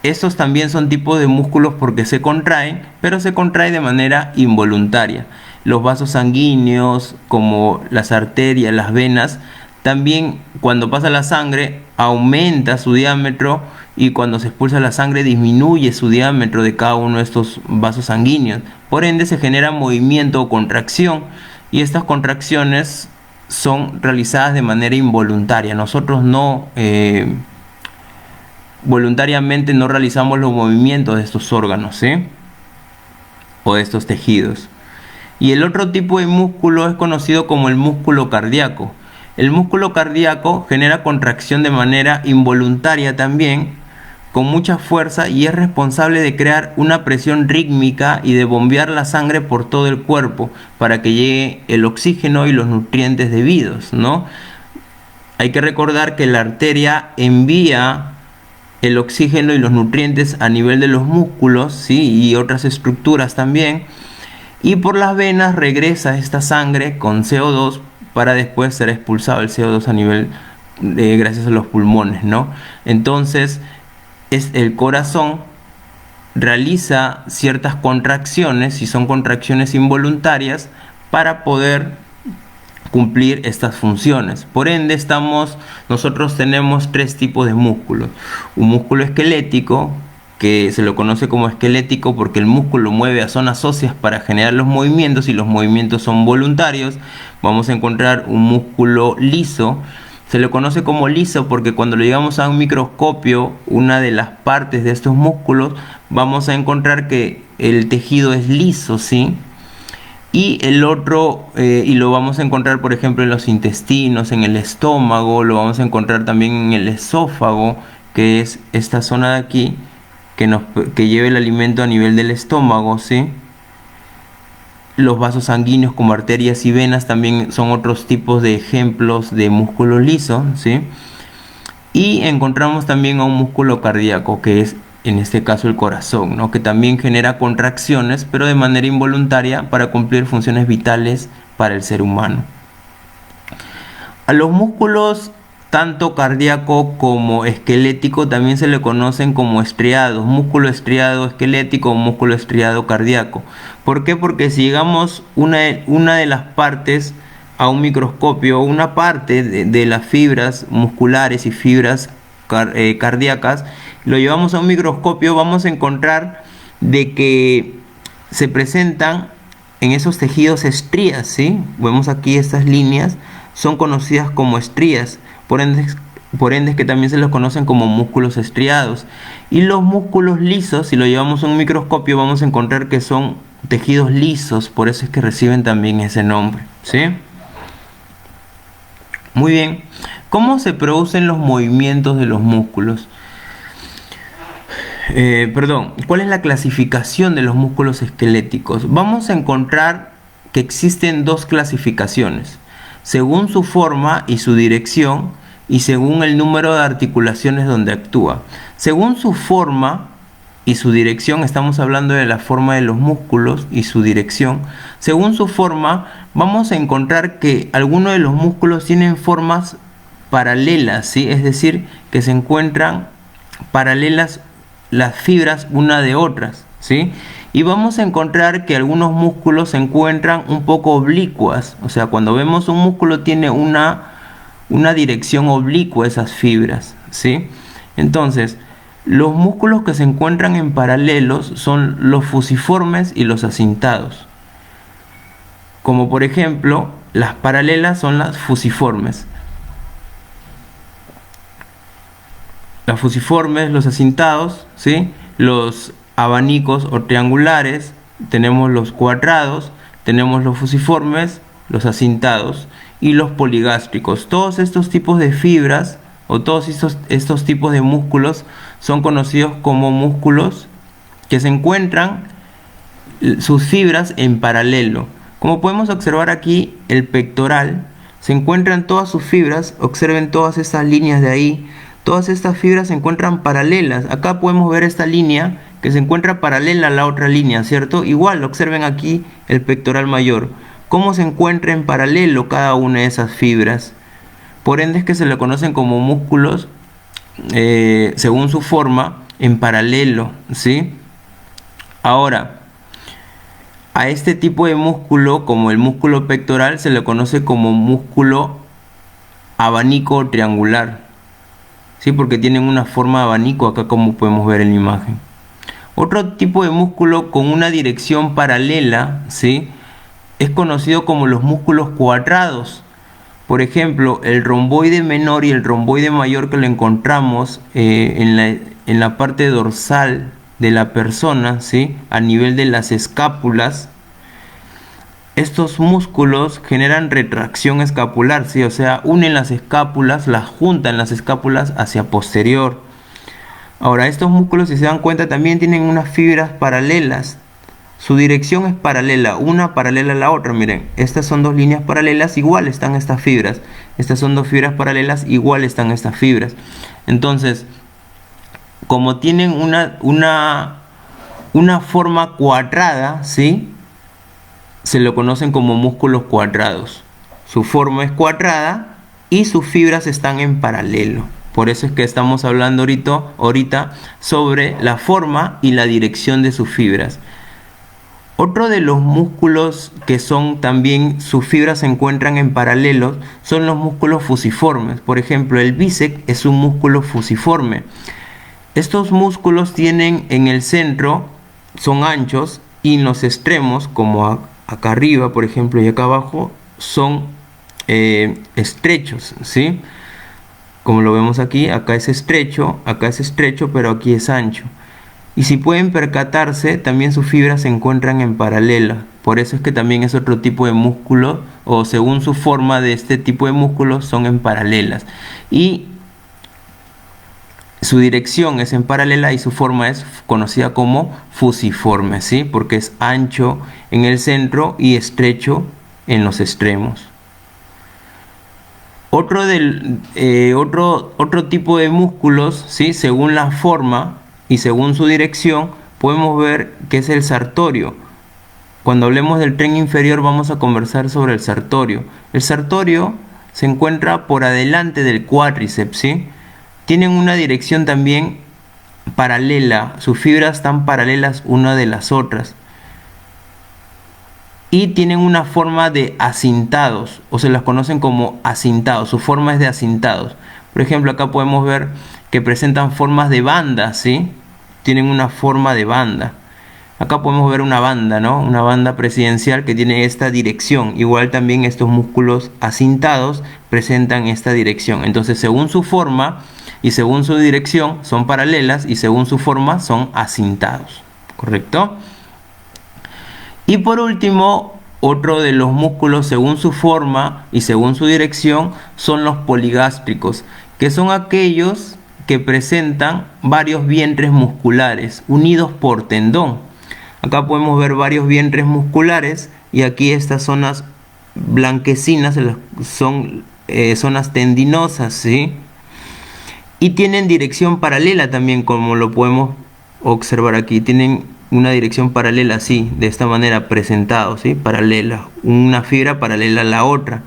estos también son tipos de músculos porque se contraen, pero se contraen de manera involuntaria. Los vasos sanguíneos, como las arterias, las venas, también cuando pasa la sangre aumenta su diámetro, y cuando se expulsa la sangre disminuye su diámetro de cada uno de estos vasos sanguíneos. Por ende se genera movimiento o contracción, y estas contracciones son realizadas de manera involuntaria. Nosotros no voluntariamente no realizamos los movimientos de estos órganos, ¿sí? O de estos tejidos. Y el otro tipo de músculo es conocido como el músculo cardíaco. El músculo cardíaco genera contracción de manera involuntaria también, con mucha fuerza, y es responsable de crear una presión rítmica y de bombear la sangre por todo el cuerpo para que llegue el oxígeno y los nutrientes debidos, ¿no? Hay que recordar que la arteria envía el oxígeno y los nutrientes a nivel de los músculos, ¿sí? Y otras estructuras también, y por las venas regresa esta sangre con CO2 para después ser expulsado el CO2 a nivel gracias a los pulmones, ¿no? Entonces el corazón realiza ciertas contracciones, y son contracciones involuntarias, para poder cumplir estas funciones. Por ende, nosotros tenemos tres tipos de músculos. Un músculo esquelético, que se lo conoce como esquelético porque el músculo mueve a zonas óseas para generar los movimientos, y los movimientos son voluntarios. Vamos a encontrar un músculo liso. Se le conoce como liso porque cuando lo llevamos a un microscopio, una de las partes de estos músculos, vamos a encontrar que el tejido es liso, ¿sí? Y el otro, y lo vamos a encontrar por ejemplo en los intestinos, en el estómago, lo vamos a encontrar también en el esófago, que es esta zona de aquí, que lleva el alimento a nivel del estómago, ¿sí? Los vasos sanguíneos como arterias y venas también son otros tipos de ejemplos de músculo liso, ¿sí? Y encontramos también a un músculo cardíaco, que es en este caso el corazón, ¿no? Que también genera contracciones, pero de manera involuntaria, para cumplir funciones vitales para el ser humano. A los músculos tanto cardíaco como esquelético también se le conocen como estriados, músculo estriado esquelético o músculo estriado cardíaco. ¿Por qué? Porque si llegamos una de las partes a un microscopio, una parte de las fibras musculares y fibras cardíacas, lo llevamos a un microscopio, vamos a encontrar de que se presentan en esos tejidos estrías, ¿sí? Vemos aquí estas líneas, son conocidas como estrías. Por ende es que también se los conocen como músculos estriados. Y los músculos lisos, si lo llevamos a un microscopio, vamos a encontrar que son tejidos lisos, por eso es que reciben también ese nombre, ¿sí? Muy bien. ¿Cómo se producen los movimientos de los músculos? ¿Cuál es la clasificación de los músculos esqueléticos? Vamos a encontrar que existen dos clasificaciones, según su forma y su dirección, y según el número de articulaciones donde actúa. Según su forma y su dirección, estamos hablando de la forma de los músculos y su dirección. Según su forma, vamos a encontrar que algunos de los músculos tienen formas paralelas, ¿sí? Es decir, que se encuentran paralelas las fibras una de otras, ¿sí? Y vamos a encontrar que algunos músculos se encuentran un poco oblicuas, o sea, cuando vemos un músculo tiene una dirección oblicua esas fibras, ¿sí? Entonces, los músculos que se encuentran en paralelos son los fusiformes y los acintados. Como por ejemplo, las paralelas son las fusiformes. Las fusiformes, los acintados, ¿sí? Los abanicos o triangulares, tenemos los cuadrados, tenemos los fusiformes, los acintados y los poligástricos. Todos estos tipos de fibras o todos estos tipos de músculos son conocidos como músculos que se encuentran sus fibras en paralelo. Como podemos observar aquí, el pectoral se encuentran todas sus fibras, observen todas estas líneas de ahí. Todas estas fibras se encuentran paralelas. Acá podemos ver esta línea que se encuentra paralela a la otra línea, ¿cierto? Igual, observen aquí el pectoral mayor, cómo se encuentra en paralelo cada una de esas fibras. Por ende es que se le conocen como músculos, según su forma, en paralelo, ¿sí? Ahora, a este tipo de músculo, como el músculo pectoral, se le conoce como músculo abanico o triangular. ¿Sí? Porque tienen una forma de abanico acá, como podemos ver en la imagen. Otro tipo de músculo con una dirección paralela, ¿sí? es conocido como los músculos cuadrados. Por ejemplo, el romboide menor y el romboide mayor que lo encontramos en la parte dorsal de la persona, ¿sí? A nivel de las escápulas. Estos músculos generan retracción escapular, ¿sí? O sea, unen las escápulas, las juntan las escápulas hacia posterior. Ahora, estos músculos, si se dan cuenta, también tienen unas fibras paralelas. Su dirección es paralela, una paralela a la otra. Miren, estas son dos líneas paralelas, igual están estas fibras. Estas son dos fibras paralelas, igual están estas fibras. Entonces, como tienen una forma cuadrada, ¿sí? Se lo conocen como músculos cuadrados. Su forma es cuadrada y sus fibras están en paralelo. Por eso es que estamos hablando ahorita sobre la forma y la dirección de sus fibras. Otro de los músculos que son también, sus fibras se encuentran en paralelo, son los músculos fusiformes. Por ejemplo, el bíceps es un músculo fusiforme. Estos músculos tienen en el centro, son anchos, y en los extremos, como acá arriba, por ejemplo, y acá abajo, son estrechos, ¿sí? Como lo vemos aquí, acá es estrecho, pero aquí es ancho. Y si pueden percatarse, también sus fibras se encuentran en paralela. Por eso es que también es otro tipo de músculo, o según su forma de este tipo de músculos, son en paralelas. Y su dirección es en paralela y su forma es conocida como fusiforme, ¿sí? Porque es ancho en el centro y estrecho en los extremos. Otro tipo de músculos, ¿sí? Según la forma y según su dirección, podemos ver que es el sartorio. Cuando hablemos del tren inferior vamos a conversar sobre el sartorio. El sartorio se encuentra por adelante del cuádriceps, ¿sí? Tienen una dirección también paralela, sus fibras están paralelas una de las otras. Y tienen una forma de acintados, o se las conocen como acintados, su forma es de acintados. Por ejemplo, acá podemos ver que presentan formas de banda, ¿sí? Tienen una forma de banda. Acá podemos ver una banda, ¿no? Una banda presidencial que tiene esta dirección. Igual también estos músculos acintados presentan esta dirección. Entonces, según su forma y según su dirección son paralelas y según su forma son acintados, ¿correcto? Y por último, otro de los músculos según su forma y según su dirección son los poligástricos, que son aquellos que presentan varios vientres musculares unidos por tendón. Acá podemos ver varios vientres musculares y aquí estas zonas blanquecinas son zonas tendinosas, ¿sí? Y tienen dirección paralela también, como lo podemos observar aquí. Tienen una dirección paralela así, de esta manera presentado, ¿sí? Paralela, una fibra paralela a la otra.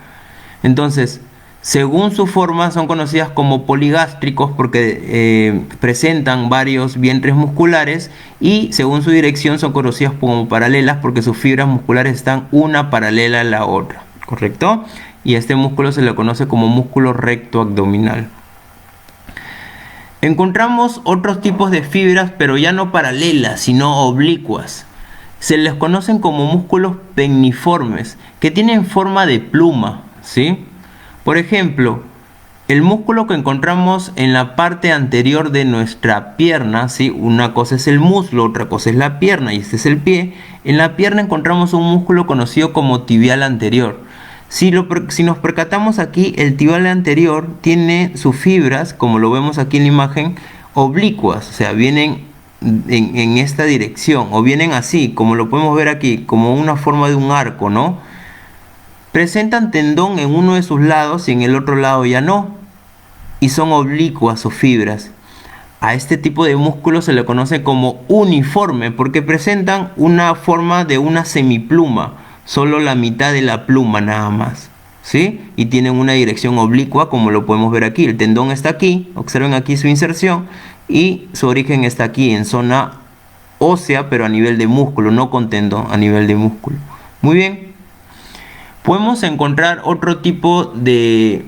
Entonces, según su forma son conocidas como poligástricos porque presentan varios vientres musculares, y según su dirección son conocidas como paralelas porque sus fibras musculares están una paralela a la otra, ¿correcto? Y este músculo se le conoce como músculo recto abdominal. Encontramos otros tipos de fibras, pero ya no paralelas, sino oblicuas. Se les conocen como músculos penniformes, que tienen forma de pluma, ¿sí? Por ejemplo, el músculo que encontramos en la parte anterior de nuestra pierna, ¿sí? Una cosa es el muslo, otra cosa es la pierna y este es el pie. En la pierna encontramos un músculo conocido como tibial anterior. Si nos percatamos aquí, el tibial anterior tiene sus fibras, como lo vemos aquí en la imagen, oblicuas, o sea, vienen en esta dirección, o vienen así, como lo podemos ver aquí, como una forma de un arco, ¿no? Presentan tendón en uno de sus lados y en el otro lado ya no, y son oblicuas o fibras. A este tipo de músculo se le conoce como uniforme, porque presentan una forma de una semipluma, solo la mitad de la pluma nada más, ¿sí? Y tienen una dirección oblicua, como lo podemos ver aquí. El tendón está aquí, observen aquí su inserción, y su origen está aquí, en zona ósea, pero a nivel de músculo, no con tendón, a nivel de músculo. Muy bien. Podemos encontrar otro tipo de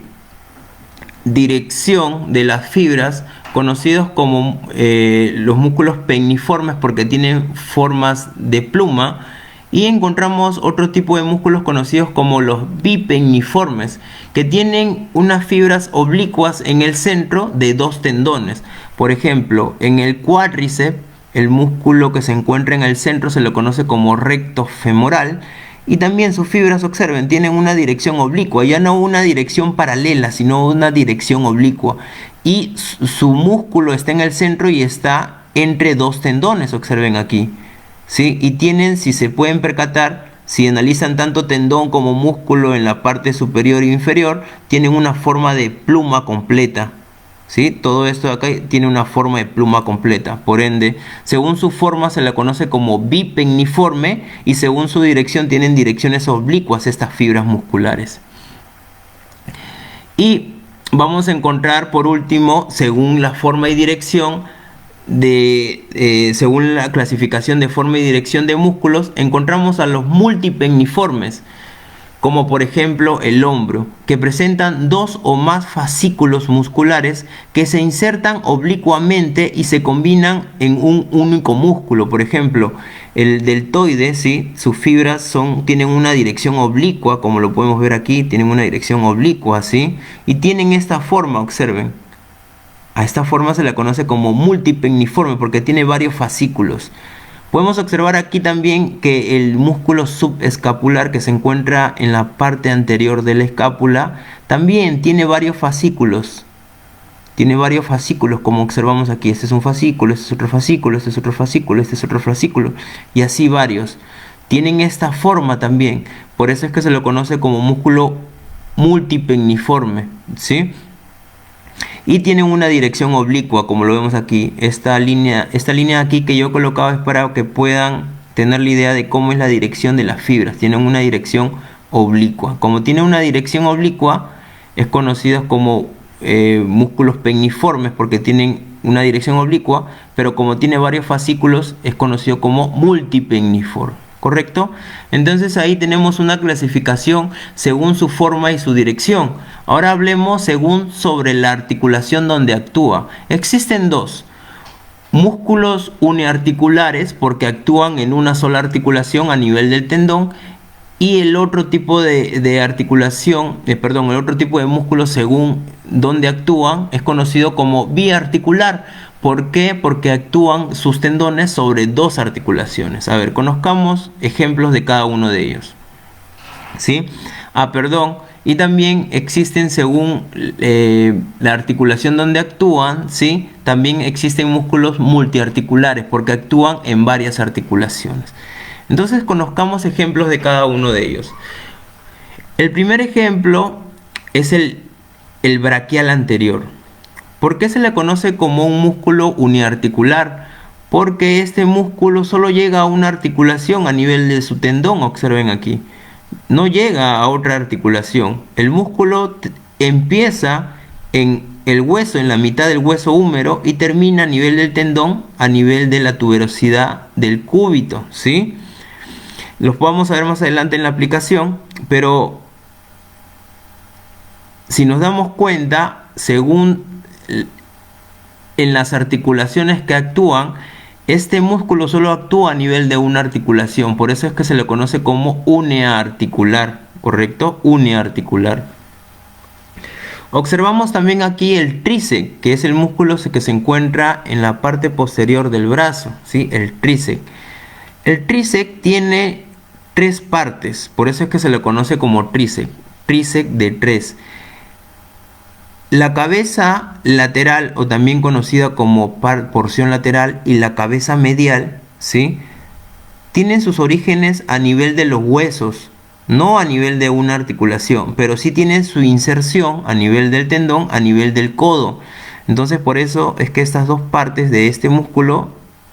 dirección de las fibras, conocidos como los músculos penniformes, porque tienen formas de pluma. Y encontramos otro tipo de músculos conocidos como los bipenniformes, que tienen unas fibras oblicuas en el centro de dos tendones. Por ejemplo, en el cuádriceps, el músculo que se encuentra en el centro se lo conoce como recto femoral, y también sus fibras, observen, tienen una dirección oblicua, ya no una dirección paralela, sino una dirección oblicua. Y su músculo está en el centro y está entre dos tendones, observen aquí. ¿Sí? Y tienen, si se pueden percatar, si analizan tanto tendón como músculo en la parte superior e inferior, tienen una forma de pluma completa. ¿Sí? Todo esto de acá tiene una forma de pluma completa. Por ende, según su forma se la conoce como bipenniforme, y según su dirección tienen direcciones oblicuas estas fibras musculares. Y vamos a encontrar por último, según la forma y dirección, según la clasificación de forma y dirección de músculos, encontramos a los multipenniformes, como por ejemplo el hombro, que presentan dos o más fascículos musculares que se insertan oblicuamente y se combinan en un único músculo. Por ejemplo, el deltoide, ¿sí? Sus fibras tienen una dirección oblicua, como lo podemos ver aquí, tienen una dirección oblicua, ¿sí? Y tienen esta forma, observen. A esta forma se la conoce como multipenniforme porque tiene varios fascículos. Podemos observar aquí también que el músculo subescapular, que se encuentra en la parte anterior de la escápula, también tiene varios fascículos. Tiene varios fascículos, como observamos aquí. Este es un fascículo, este es otro fascículo, este es otro fascículo, este es otro fascículo, y así varios. Tienen esta forma también. Por eso es que se lo conoce como músculo multipenniforme, ¿sí? Y tienen una dirección oblicua, como lo vemos aquí. Esta línea aquí que yo he colocado es para que puedan tener la idea de cómo es la dirección de las fibras. Tienen una dirección oblicua. Como tiene una dirección oblicua, es conocido como músculos penniformes porque tienen una dirección oblicua, pero como tiene varios fascículos, es conocido como multipenniforme. ¿Correcto? Entonces ahí tenemos una clasificación según su forma y su dirección. Ahora hablemos sobre la articulación donde actúa. Existen dos: músculos uniarticulares, porque actúan en una sola articulación a nivel del tendón, y el otro tipo de articulación, el otro tipo de músculos según donde actúan es conocido como biarticular. ¿Por qué? Porque actúan sus tendones sobre dos articulaciones. A ver, conozcamos ejemplos de cada uno de ellos. ¿Sí? Y también existen según la articulación donde actúan, ¿sí? También existen músculos multiarticulares porque actúan en varias articulaciones. Entonces conozcamos ejemplos de cada uno de ellos. El primer ejemplo es el braquial anterior. ¿Por qué se le conoce como un músculo uniarticular? Porque este músculo solo llega a una articulación a nivel de su tendón, observen aquí. No llega a otra articulación. El músculo empieza en el hueso, en la mitad del hueso húmero, y termina a nivel del tendón, a nivel de la tuberosidad del cúbito, ¿sí? Los vamos a ver más adelante en la aplicación, pero si nos damos cuenta, según en las articulaciones que actúan, este músculo solo actúa a nivel de una articulación. Por eso es que se le conoce como uniarticular, ¿correcto? Uniarticular. Observamos también aquí el tríceps, que es el músculo que se encuentra en la parte posterior del brazo, ¿sí? El tríceps. El tríceps tiene tres partes, por eso es que se le conoce como tríceps de tres. La cabeza lateral, o también conocida como porción lateral, y la cabeza medial, ¿sí? Tienen sus orígenes a nivel de los huesos, no a nivel de una articulación, pero sí tienen su inserción a nivel del tendón, a nivel del codo. Entonces por eso es que estas dos partes de este músculo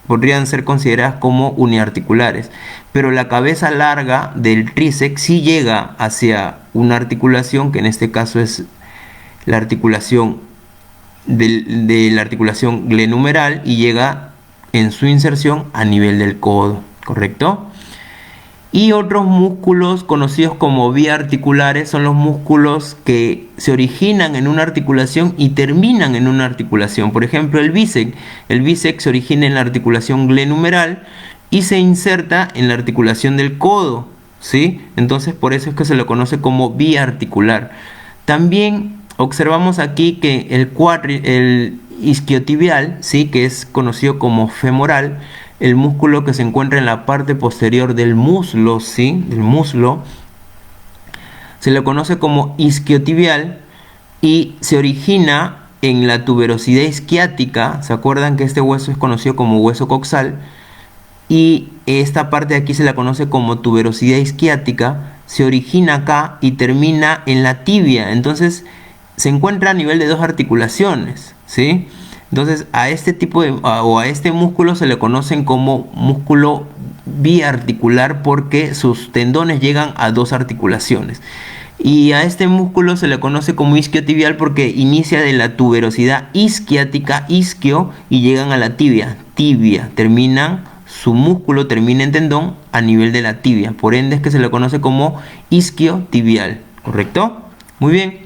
podrían ser consideradas como uniarticulares, pero la cabeza larga del tríceps sí llega hacia una articulación, que en este caso es la articulación de la articulación glenumeral, y llega en su inserción a nivel del codo, ¿correcto? Y otros músculos conocidos como biarticulares son los músculos que se originan en una articulación y terminan en una articulación. Por ejemplo, el bíceps se origina en la articulación glenumeral y se inserta en la articulación del codo, ¿sí? Entonces por eso es que se lo conoce como biarticular. También observamos aquí que el isquiotibial, ¿sí? Que es conocido como femoral, el músculo que se encuentra en la parte posterior del muslo, ¿sí? Del muslo, se le conoce como isquiotibial y se origina en la tuberosidad isquiática. ¿Se acuerdan que este hueso es conocido como hueso coxal? Y esta parte de aquí se la conoce como tuberosidad isquiática, se origina acá y termina en la tibia. Entonces se encuentra a nivel de dos articulaciones, ¿sí? Entonces a este tipo de, o a este músculo se le conocen como músculo biarticular porque sus tendones llegan a dos articulaciones. Y a este músculo se le conoce como isquiotibial porque inicia de la tuberosidad isquiática, isquio, y llegan a la tibia, tibia, su músculo termina en tendón a nivel de la tibia. Por ende es que se le conoce como isquiotibial, ¿correcto? Muy bien.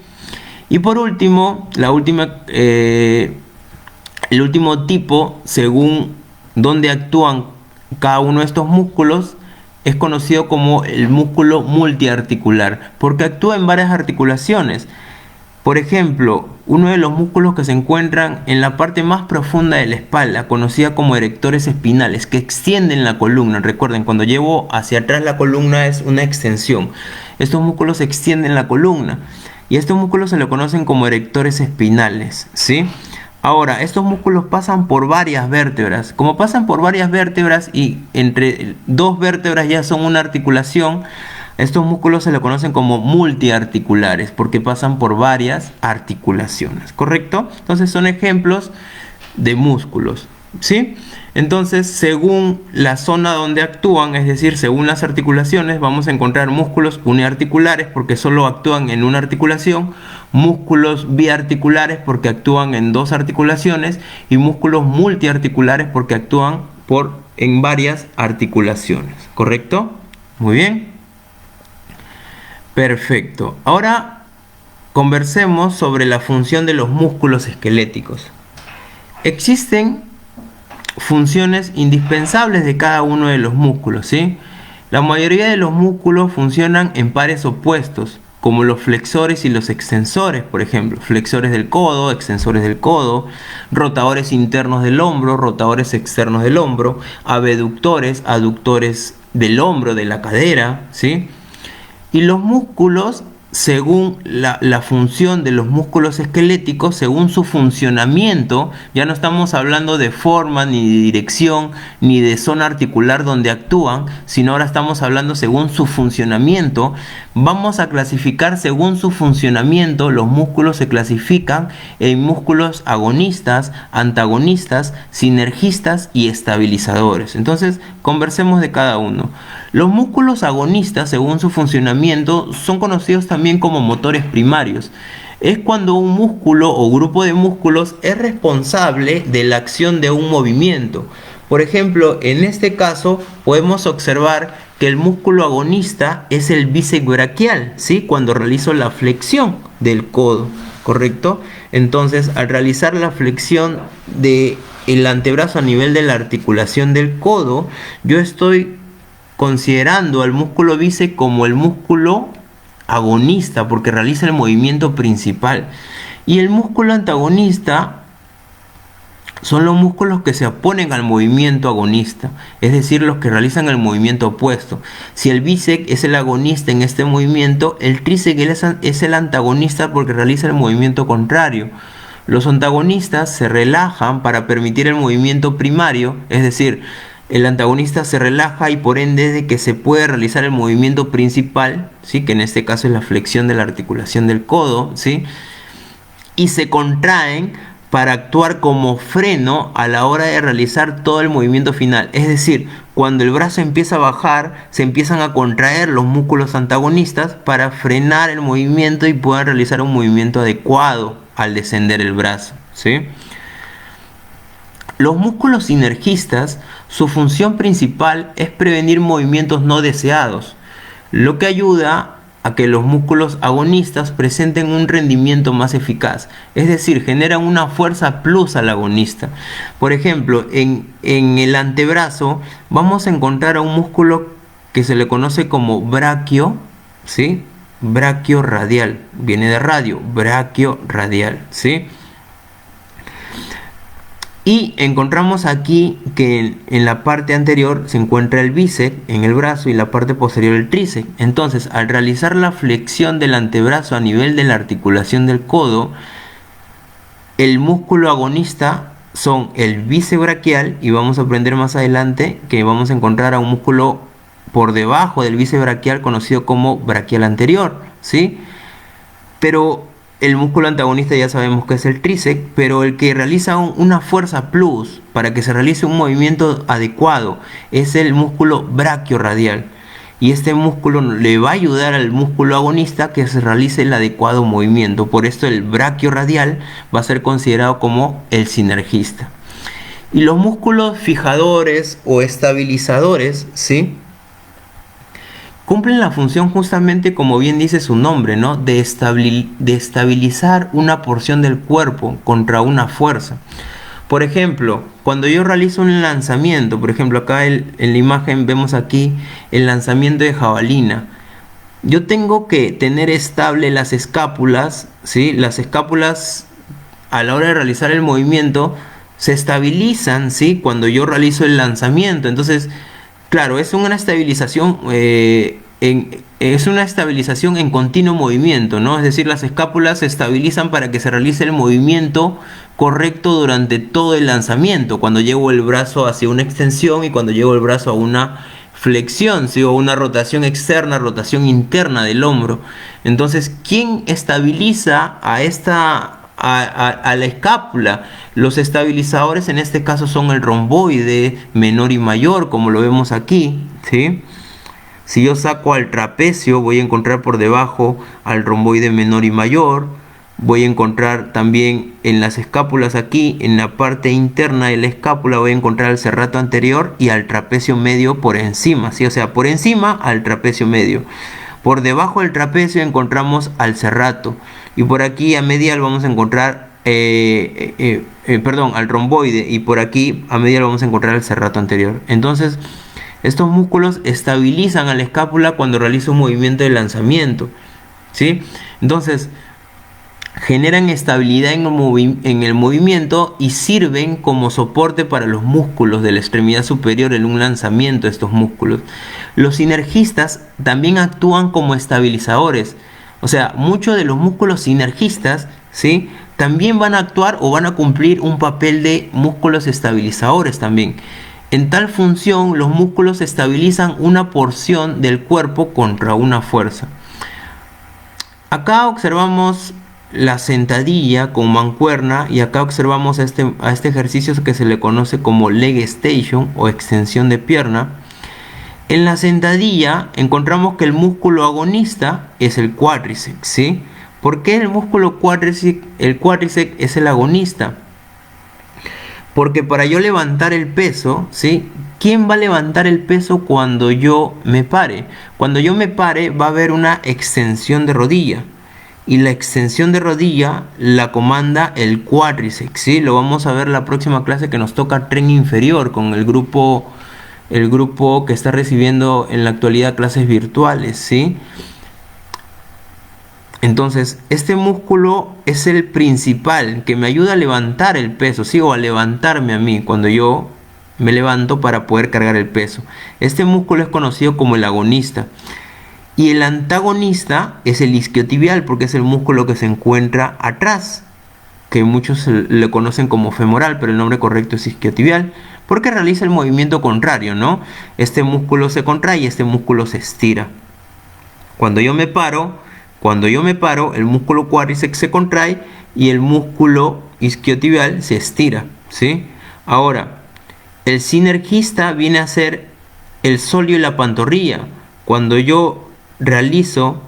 Y por último, el último tipo, según dónde actúan cada uno de estos músculos, es conocido como el músculo multiarticular, porque actúa en varias articulaciones. Por ejemplo, uno de los músculos que se encuentran en la parte más profunda de la espalda, conocida como erectores espinales, que extienden la columna. Recuerden, cuando llevo hacia atrás la columna es una extensión. Estos músculos extienden la columna y estos músculos se le conocen como erectores espinales, ¿sí? Ahora, estos músculos pasan por varias vértebras. Como pasan por varias vértebras y entre dos vértebras ya son una articulación, estos músculos se le conocen como multiarticulares porque pasan por varias articulaciones, ¿correcto? Entonces son ejemplos de músculos, ¿sí? Entonces, según la zona donde actúan, es decir, según las articulaciones, vamos a encontrar músculos uniarticulares porque solo actúan en una articulación, músculos biarticulares porque actúan en dos articulaciones y músculos multiarticulares porque actúan en varias articulaciones, ¿correcto? Muy bien. Perfecto. Ahora conversemos sobre la función de los músculos esqueléticos. Existen funciones indispensables de cada uno de los músculos, ¿sí? La mayoría de los músculos funcionan en pares opuestos, como los flexores y los extensores, por ejemplo, flexores del codo, extensores del codo, rotadores internos del hombro, rotadores externos del hombro, abductores, aductores del hombro, de la cadera, ¿sí? Y los músculos, según la función de los músculos esqueléticos, según su funcionamiento, ya no estamos hablando de forma, ni de dirección, ni de zona articular donde actúan, sino ahora estamos hablando según su funcionamiento. Vamos a clasificar según su funcionamiento, los músculos se clasifican en músculos agonistas, antagonistas, sinergistas y estabilizadores. Entonces, conversemos de cada uno. Los músculos agonistas, según su funcionamiento, son conocidos también como motores primarios. Es cuando un músculo o grupo de músculos es responsable de la acción de un movimiento. Por ejemplo, en este caso podemos observar que el músculo agonista es el bíceps braquial, ¿sí? Cuando realizo la flexión del codo, ¿correcto? Entonces, al realizar la flexión del antebrazo a nivel de la articulación del codo, yo estoy considerando al músculo bíceps como el músculo agonista porque realiza el movimiento principal. Y el músculo antagonista son los músculos que se oponen al movimiento agonista, es decir, los que realizan el movimiento opuesto. Si el bíceps es el agonista en este movimiento, el tríceps es el antagonista porque realiza el movimiento contrario. Los antagonistas se relajan para permitir el movimiento primario, es decir, el antagonista se relaja y por ende de que se puede realizar el movimiento principal, ¿sí? Que en este caso es la flexión de la articulación del codo, ¿sí? Y se contraen para actuar como freno a la hora de realizar todo el movimiento final. Es decir, cuando el brazo empieza a bajar, se empiezan a contraer los músculos antagonistas para frenar el movimiento y puedan realizar un movimiento adecuado al descender el brazo, ¿sí? Los músculos sinergistas, su función principal es prevenir movimientos no deseados, lo que ayuda a que los músculos agonistas presenten un rendimiento más eficaz, es decir, generan una fuerza plus al agonista. Por ejemplo, en el antebrazo vamos a encontrar a un músculo que se le conoce como braquio, ¿sí? Braquio radial, viene de radio, braquio radial, ¿sí? Y encontramos aquí que en la parte anterior se encuentra el bíceps en el brazo y la parte posterior el tríceps. Entonces, al realizar la flexión del antebrazo a nivel de la articulación del codo, el músculo agonista son el bíceps braquial, y vamos a aprender más adelante que vamos a encontrar a un músculo por debajo del bíceps braquial conocido como braquial anterior, ¿sí? Pero el músculo antagonista ya sabemos que es el tríceps, pero el que realiza una fuerza plus para que se realice un movimiento adecuado es el músculo braquioradial. Y este músculo le va a ayudar al músculo agonista que se realice el adecuado movimiento. Por esto el braquioradial va a ser considerado como el sinergista. Y los músculos fijadores o estabilizadores, ¿sí?, cumplen la función justamente como bien dice su nombre, ¿no?, de estabilizar una porción del cuerpo contra una fuerza. Por ejemplo, cuando yo realizo un lanzamiento, por ejemplo acá en la imagen vemos aquí el lanzamiento de jabalina, yo tengo que tener estable las escápulas, ¿sí? Las escápulas a la hora de realizar el movimiento se estabilizan, ¿sí?, cuando yo realizo el lanzamiento. Entonces, claro, es una estabilización en continuo movimiento, ¿no? Es decir, las escápulas se estabilizan para que se realice el movimiento correcto durante todo el lanzamiento, cuando llevo el brazo hacia una extensión y cuando llevo el brazo a una flexión, ¿sí?, o una rotación externa, rotación interna del hombro. Entonces, ¿quién estabiliza a la escápula? Los estabilizadores en este caso son el romboide menor y mayor, como lo vemos aquí, ¿sí? Si yo saco al trapecio, voy a encontrar por debajo al romboide menor y mayor. Voy a encontrar también en las escápulas aquí, en la parte interna de la escápula, voy a encontrar al serrato anterior y al trapecio medio por encima, ¿sí? O sea, por encima al trapecio medio. Por debajo del trapecio encontramos al serrato. Y por aquí a medial vamos a encontrar, al romboide. Y por aquí a medial vamos a encontrar el serrato anterior. Entonces, estos músculos estabilizan a la escápula cuando realiza un movimiento de lanzamiento, ¿sí? Entonces, generan estabilidad en el movimiento y sirven como soporte para los músculos de la extremidad superior en un lanzamiento de estos músculos. Los sinergistas también actúan como estabilizadores. O sea, muchos de los músculos sinergistas, ¿sí?, también van a actuar o van a cumplir un papel de músculos estabilizadores también. En tal función, los músculos estabilizan una porción del cuerpo contra una fuerza. Acá observamos la sentadilla con mancuerna y acá observamos a este ejercicio que se le conoce como leg extension o extensión de pierna. En la sentadilla encontramos que el músculo agonista es el cuádriceps, ¿sí? ¿Por qué el músculo cuádriceps? El cuádriceps es el agonista. Porque para yo levantar el peso, ¿sí?, ¿quién va a levantar el peso cuando yo me pare? Cuando yo me pare va a haber una extensión de rodilla. Y la extensión de rodilla la comanda el cuádriceps, ¿sí? Lo vamos a ver la próxima clase que nos toca tren inferior con el grupo que está recibiendo en la actualidad clases virtuales, ¿sí? Entonces, este músculo es el principal que me ayuda a levantar el peso, ¿sí?, o a levantarme a mí cuando yo me levanto para poder cargar el peso. Este músculo es conocido como el agonista. Y el antagonista es el isquiotibial, porque es el músculo que se encuentra atrás, que muchos le conocen como femoral, pero el nombre correcto es isquiotibial, porque realiza el movimiento contrario, ¿no? Este músculo se contrae y este músculo se estira. Cuando yo me paro, el músculo cuádriceps se contrae y el músculo isquiotibial se estira, ¿sí? Ahora, el sinergista viene a ser el sóleo y la pantorrilla. Cuando yo realizo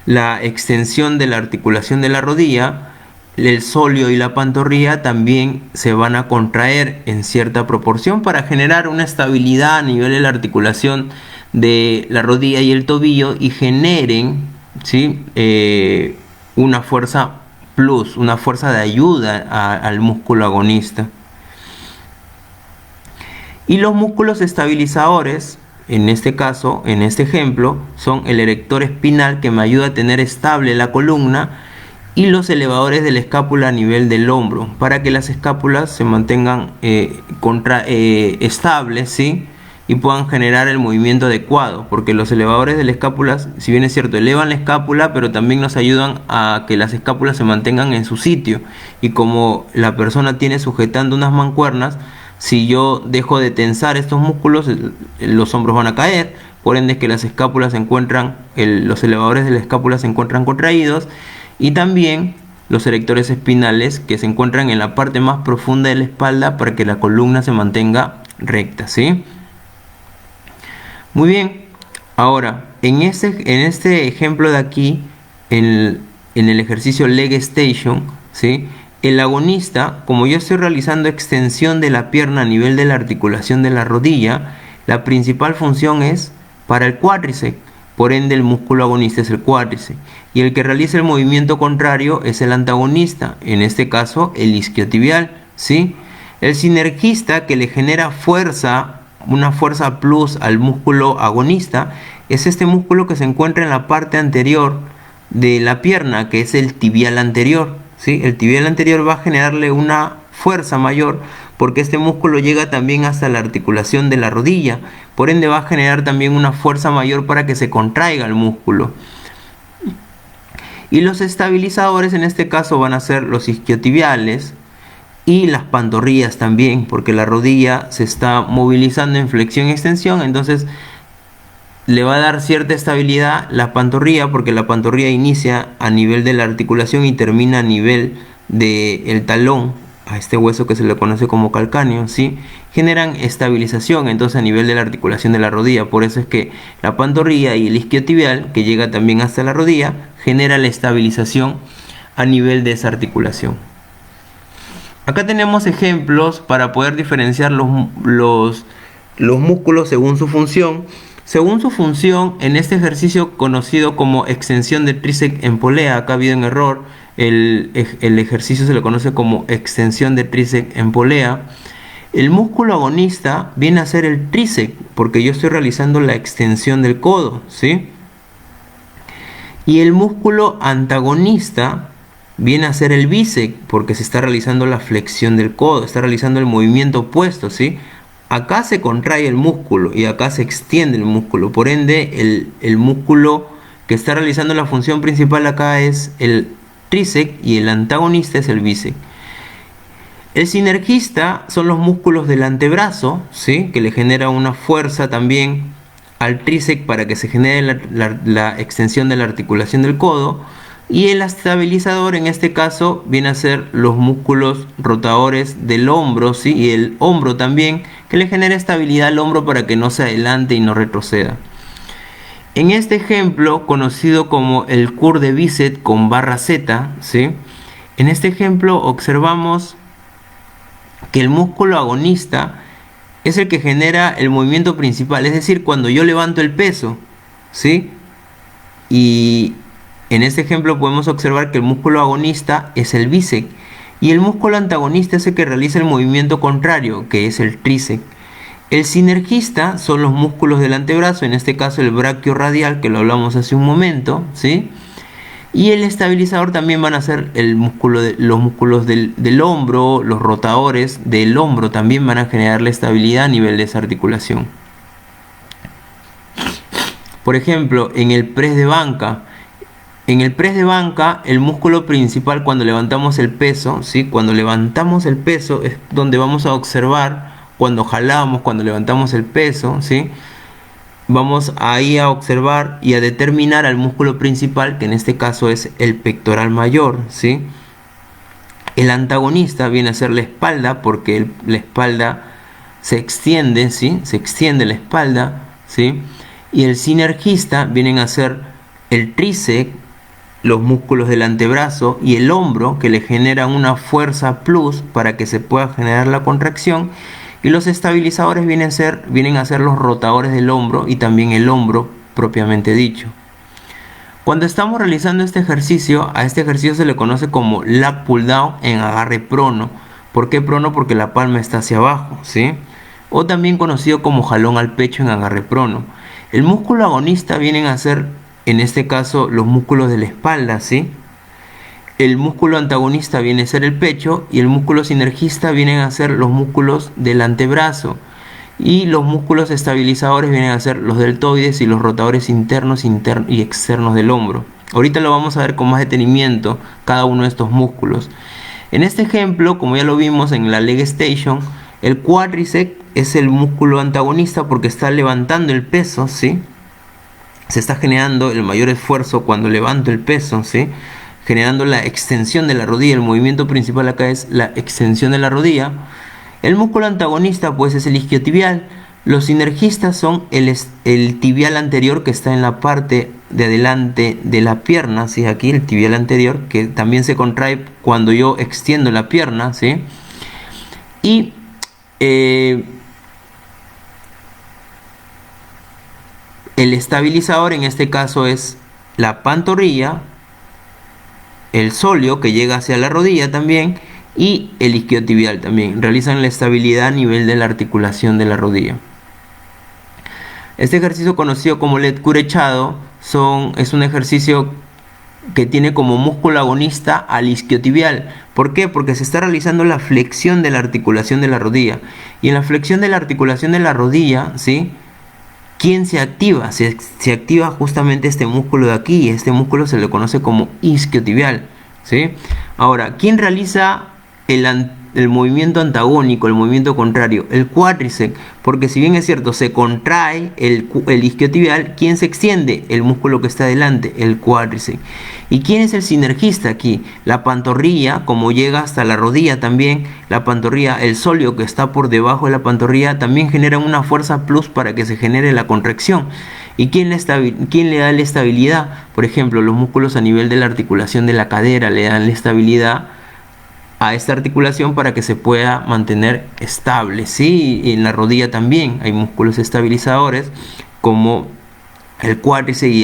la extensión de la articulación de la rodilla, el sóleo y la pantorrilla también se van a contraer en cierta proporción para generar una estabilidad a nivel de la articulación de la rodilla y el tobillo y generen, ¿sí? Una fuerza plus, una fuerza de ayuda al músculo agonista. Y los músculos estabilizadores, en este caso, en este ejemplo, son el erector espinal, que me ayuda a tener estable la columna, y los elevadores de la escápula a nivel del hombro, para que las escápulas se mantengan estables, ¿sí? Y puedan generar el movimiento adecuado, porque los elevadores de la escápula, si bien es cierto, elevan la escápula, pero también nos ayudan a que las escápulas se mantengan en su sitio. Y como la persona tiene sujetando unas mancuernas, si yo dejo de tensar estos músculos, los hombros van a caer, por ende que las escápulas se encuentran, los elevadores de la escápula se encuentran contraídos, y también los erectores espinales, que se encuentran en la parte más profunda de la espalda para que la columna se mantenga recta, ¿sí? Muy bien, ahora en este ejemplo de aquí, en el ejercicio leg extension, ¿sí? El agonista, como yo estoy realizando extensión de la pierna a nivel de la articulación de la rodilla, la principal función es para el cuádriceps, por ende el músculo agonista es el cuádriceps, y el que realiza el movimiento contrario es el antagonista, en este caso el isquiotibial, ¿sí? El sinergista, que le genera fuerza, una fuerza plus al músculo agonista, es este músculo que se encuentra en la parte anterior de la pierna, que es el tibial anterior, ¿sí? El tibial anterior va a generarle una fuerza mayor, porque este músculo llega también hasta la articulación de la rodilla, por ende va a generar también una fuerza mayor para que se contraiga el músculo. Y los estabilizadores en este caso van a ser los isquiotibiales y las pantorrillas también, porque la rodilla se está movilizando en flexión y extensión, entonces le va a dar cierta estabilidad la pantorrilla, porque la pantorrilla inicia a nivel de la articulación y termina a nivel del talón, a este hueso que se le conoce como calcáneo, ¿sí? Generan estabilización entonces a nivel de la articulación de la rodilla. Por eso es que la pantorrilla y el isquiotibial, que llega también hasta la rodilla, genera la estabilización a nivel de esa articulación. Acá tenemos ejemplos para poder diferenciar los músculos según su función. Según su función, en este ejercicio conocido como extensión de tríceps en polea, acá ha habido un error, el ejercicio se le conoce como extensión de tríceps en polea. El músculo agonista viene a ser el tríceps, porque yo estoy realizando la extensión del codo, ¿sí? Y el músculo antagonista viene a ser el bíceps, porque se está realizando la flexión del codo, está realizando el movimiento opuesto, ¿sí? Acá se contrae el músculo y acá se extiende el músculo, por ende el músculo que está realizando la función principal acá es el tríceps y el antagonista es el bíceps. El sinergista son los músculos del antebrazo, ¿sí? Que le genera una fuerza también al tríceps para que se genere la extensión de la articulación del codo. Y el estabilizador en este caso viene a ser los músculos rotadores del hombro, ¿sí? Y el hombro también, que le genera estabilidad al hombro para que no se adelante y no retroceda. En este ejemplo, conocido como el curl de bíceps con barra Z, ¿sí? En este ejemplo observamos que el músculo agonista es el que genera el movimiento principal, es decir, cuando yo levanto el peso, ¿sí? Y en este ejemplo podemos observar que el músculo agonista es el bíceps y el músculo antagonista es el que realiza el movimiento contrario, que es el tríceps. El sinergista son los músculos del antebrazo, en este caso el brachioradial, que lo hablamos hace un momento, ¿sí? Y el estabilizador también van a ser los músculos del hombro, los rotadores del hombro también van a generar la estabilidad a nivel de esa articulación. Por ejemplo, en el press de banca, el músculo principal cuando levantamos el peso, ¿sí? Cuando levantamos el peso es donde vamos a observar cuando jalamos, cuando levantamos el peso, ¿sí? Vamos ahí a observar y a determinar al músculo principal, que en este caso es el pectoral mayor, ¿sí? El antagonista viene a ser la espalda, porque la espalda se extiende, ¿sí? Se extiende la espalda, ¿sí? Y el sinergista vienen a ser el tríceps, los músculos del antebrazo y el hombro, que le generan una fuerza plus para que se pueda generar la contracción. Y los estabilizadores vienen a ser los rotadores del hombro y también el hombro propiamente dicho. Cuando estamos realizando este ejercicio, a este ejercicio se le conoce como lat pull down en agarre prono. ¿Por qué prono? Porque la palma está hacia abajo, ¿sí? O también conocido como jalón al pecho en agarre prono. El músculo agonista vienen a ser, en este caso, los músculos de la espalda, ¿sí? El músculo antagonista viene a ser el pecho y el músculo sinergista vienen a ser los músculos del antebrazo. Y los músculos estabilizadores vienen a ser los deltoides y los rotadores internos y externos del hombro. Ahorita lo vamos a ver con más detenimiento cada uno de estos músculos. En este ejemplo, como ya lo vimos en la leg extension, el cuádriceps es el músculo antagonista porque está levantando el peso, ¿sí? Se está generando el mayor esfuerzo cuando levanto el peso, ¿sí? Generando la extensión de la rodilla. El movimiento principal acá es la extensión de la rodilla. El músculo antagonista pues es el isquiotibial. Los sinergistas son el tibial anterior que está en la parte de adelante de la pierna, ¿sí? Aquí el tibial anterior que también se contrae cuando yo extiendo la pierna, ¿sí? Y el estabilizador en este caso es la pantorrilla, el sóleo que llega hacia la rodilla también y el isquiotibial también. Realizan la estabilidad a nivel de la articulación de la rodilla. Este ejercicio conocido como leg curechado es un ejercicio que tiene como músculo agonista al isquiotibial. ¿Por qué? Porque se está realizando la flexión de la articulación de la rodilla. Y en la flexión de la articulación de la rodilla, ¿sí? ¿Quién se activa? Se activa justamente este músculo de aquí. Este músculo se le conoce como isquiotibial, ¿sí? Ahora, ¿quién realiza el movimiento antagónico, el movimiento contrario? El cuádriceps, porque si bien es cierto, se contrae el isquiotibial, ¿quién se extiende? El músculo que está delante, el cuádriceps. ¿Y quién es el sinergista aquí? La pantorrilla, como llega hasta la rodilla también, la pantorrilla, el sóleo que está por debajo de la pantorrilla, también genera una fuerza plus para que se genere la contracción. ¿Y quién le da la estabilidad? Por ejemplo, los músculos a nivel de la articulación de la cadera le dan la estabilidad a esta articulación para que se pueda mantener estable, ¿sí? Y en la rodilla también hay músculos estabilizadores como el cuádriceps y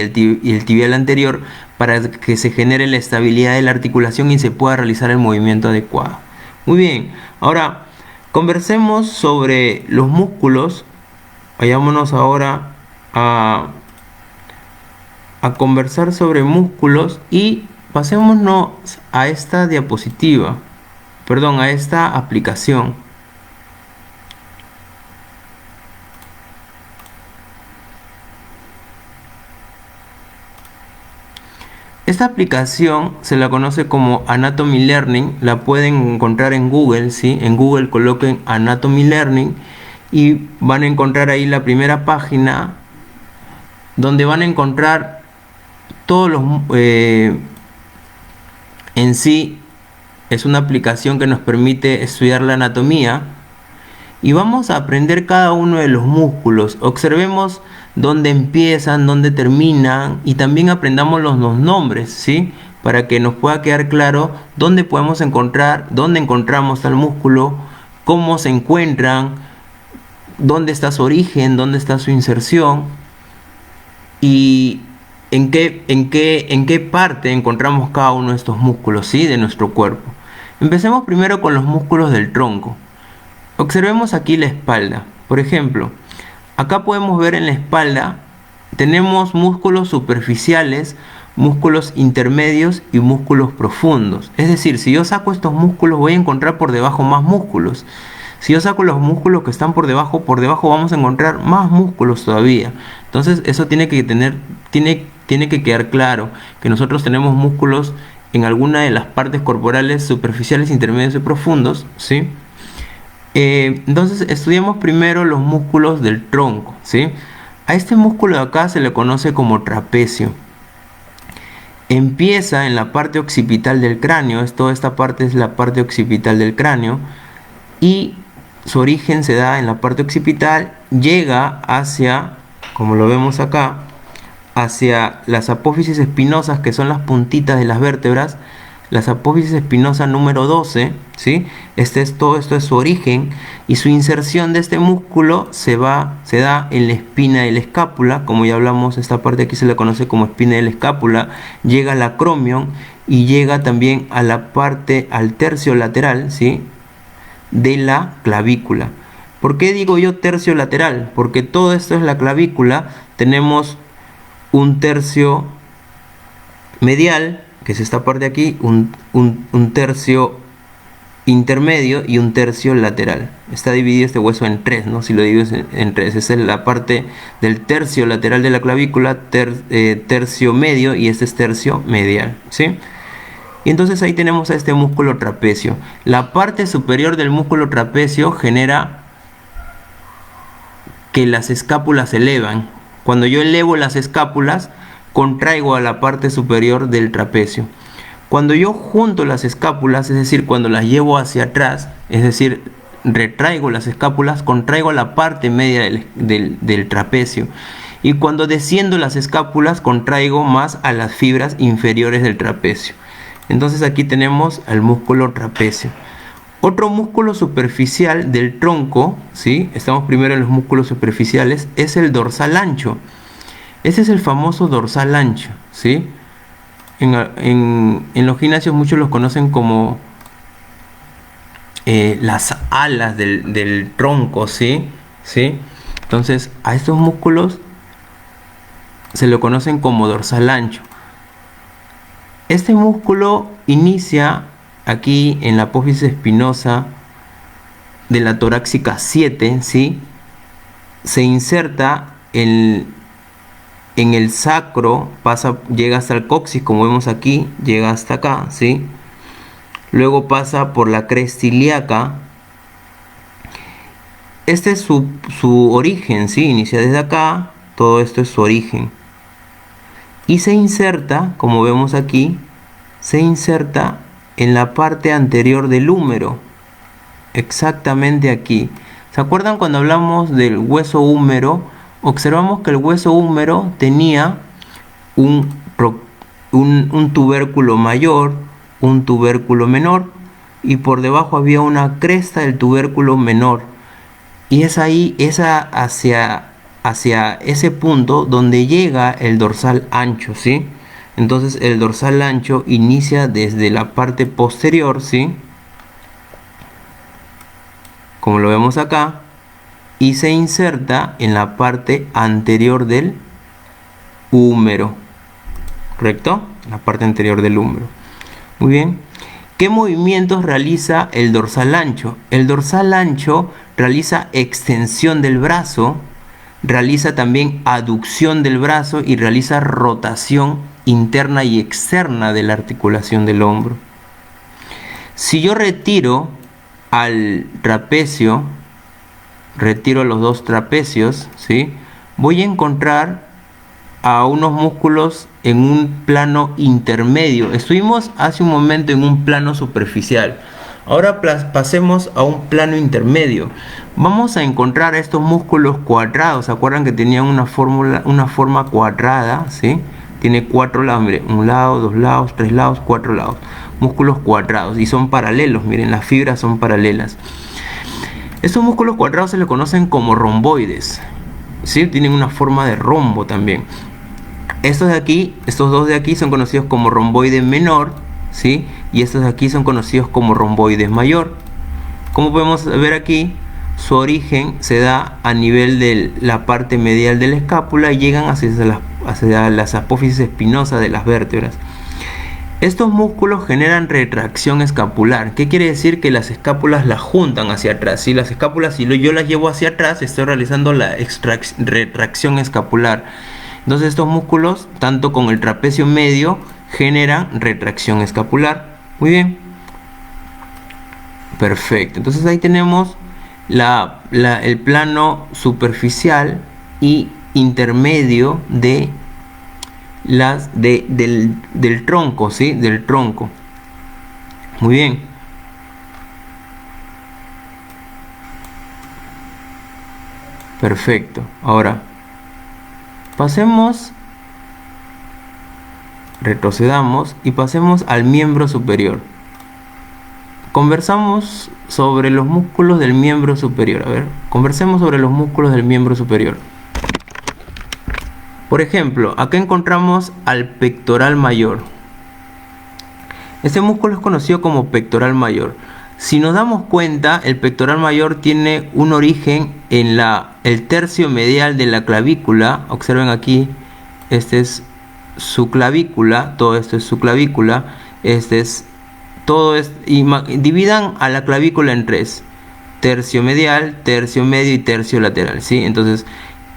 el tibial anterior para que se genere la estabilidad de la articulación y se pueda realizar el movimiento adecuado. Muy bien, ahora conversemos sobre los músculos. Vayámonos ahora a conversar sobre músculos y pasémonos a esta diapositiva. Perdón, a esta aplicación. Esta aplicación se la conoce como Anatomy Learning, la pueden encontrar en Google, ¿sí? En Google coloquen Anatomy Learning y van a encontrar ahí la primera página donde van a encontrar todos los en sí. Es una aplicación que nos permite estudiar la anatomía y vamos a aprender cada uno de los músculos. Observemos dónde empiezan, dónde terminan y también aprendamos los nombres, ¿sí? Para que nos pueda quedar claro dónde podemos encontrar, dónde encontramos tal músculo, cómo se encuentran, dónde está su origen, dónde está su inserción y en qué parte encontramos cada uno de estos músculos, ¿sí? De nuestro cuerpo. Empecemos primero con los músculos del tronco. Observemos aquí la espalda. Por ejemplo, acá podemos ver en la espalda tenemos músculos superficiales, músculos intermedios y músculos profundos. Es decir, si yo saco estos músculos voy a encontrar por debajo más músculos. Si yo saco los músculos que están por debajo vamos a encontrar más músculos todavía. Entonces eso tiene que quedar claro que nosotros tenemos músculos en alguna de las partes corporales superficiales, intermedios y profundos, ¿sí? Entonces estudiamos primero los músculos del tronco, ¿sí? A este músculo de acá se le conoce como trapecio. Empieza en la parte occipital del cráneo, toda esta parte es la parte occipital del cráneo y su origen se da en la parte occipital, llega hacia, como lo vemos acá, hacia las apófisis espinosas, que son las puntitas de las vértebras, las apófisis espinosa número 12, ¿sí? Todo esto es su origen, y su inserción de este músculo se da en la espina de la escápula. Como ya hablamos, esta parte aquí se le conoce como espina de la escápula. Llega al acromion y llega también a la parte, al tercio lateral, ¿sí?, de la clavícula. ¿Por qué digo yo tercio lateral? Porque todo esto es la clavícula. Tenemos un tercio medial, que es esta parte de aquí, un tercio intermedio y un tercio lateral. Está dividido este hueso en tres, ¿no? Si lo divides en tres, esa es la parte del tercio lateral de la clavícula, tercio medio, y este es tercio medial, ¿sí? Y entonces ahí tenemos a este músculo trapecio. La parte superior del músculo trapecio genera que las escápulas se elevan. Cuando yo elevo las escápulas, contraigo a la parte superior del trapecio. Cuando yo junto las escápulas, es decir, cuando las llevo hacia atrás, es decir, retraigo las escápulas, contraigo la parte media del trapecio. Y cuando desciendo las escápulas, contraigo más a las fibras inferiores del trapecio. Entonces aquí tenemos al músculo trapecio. Otro músculo superficial del tronco, ¿sí?, estamos primero en los músculos superficiales, es el dorsal ancho. Ese es el famoso dorsal ancho, ¿sí? En los gimnasios muchos los conocen como las alas del tronco, ¿sí? ¿Sí? Entonces a estos músculos se lo conocen como dorsal ancho. Este músculo inicia aquí en la apófisis espinosa de la torácica 7, ¿sí? Se inserta en el sacro, llega hasta el coxis, como vemos aquí, llega hasta acá, ¿sí? Luego pasa por la cresta ilíaca. Este es su origen, ¿sí? Inicia desde acá, todo esto es su origen. Y se inserta, como vemos aquí, se inserta en la parte anterior del húmero, exactamente aquí. ¿Se acuerdan cuando hablamos del hueso húmero? Observamos que el hueso húmero tenía un tubérculo mayor, un tubérculo menor, y por debajo había una cresta del tubérculo menor. Y es ahí, hacia ese punto donde llega el dorsal ancho, ¿sí? Entonces el dorsal ancho inicia desde la parte posterior, ¿sí?, como lo vemos acá, y se inserta en la parte anterior del húmero, ¿correcto? La parte anterior del húmero. Muy bien. ¿Qué movimientos realiza el dorsal ancho? El dorsal ancho realiza extensión del brazo, realiza también aducción del brazo y realiza rotación interna y externa de la articulación del hombro. Si yo retiro al trapecio, retiro los dos trapecios, ¿sí?, voy a encontrar a unos músculos en un plano intermedio. Estuvimos hace un momento en un plano superficial. Ahora pasemos a un plano intermedio. Vamos a encontrar estos músculos cuadrados. ¿Se acuerdan que tenían una forma cuadrada? ¿Sí? Tiene 4 lados, miren, un lado, 2 lados, 3 lados, 4 lados. Músculos cuadrados y son paralelos, miren, las fibras son paralelas. Estos músculos cuadrados se les conocen como romboides, ¿sí? Tienen una forma de rombo también. Estos dos de aquí son conocidos como romboide menor, ¿sí? Y estos de aquí son conocidos como romboides mayor. Como podemos ver aquí, su origen se da a nivel de la parte medial de la escápula y llegan hacia las apófisis espinosas de las vértebras. Estos músculos generan retracción escapular. ¿Qué quiere decir? Que las escápulas las juntan hacia atrás. Si las escápulas, si yo las llevo hacia atrás, estoy realizando la retracción escapular. Entonces estos músculos, tanto con el trapecio medio, generan retracción escapular. Muy bien. Perfecto. Entonces ahí tenemos el plano superficial y intermedio de del tronco, ¿sí? Del tronco. Muy bien. Perfecto. Ahora pasemos Retrocedamos y pasemos al miembro superior. Conversamos sobre los músculos del miembro superior. A ver, conversemos sobre los músculos del miembro superior. Por ejemplo, acá encontramos al pectoral mayor. Este músculo es conocido como pectoral mayor. Si nos damos cuenta, el pectoral mayor tiene un origen en el tercio medial de la clavícula. Observen aquí, este es su clavícula, todo esto es su clavícula, dividan a la clavícula en tres: tercio medial, tercio medio y tercio lateral, ¿sí? Entonces,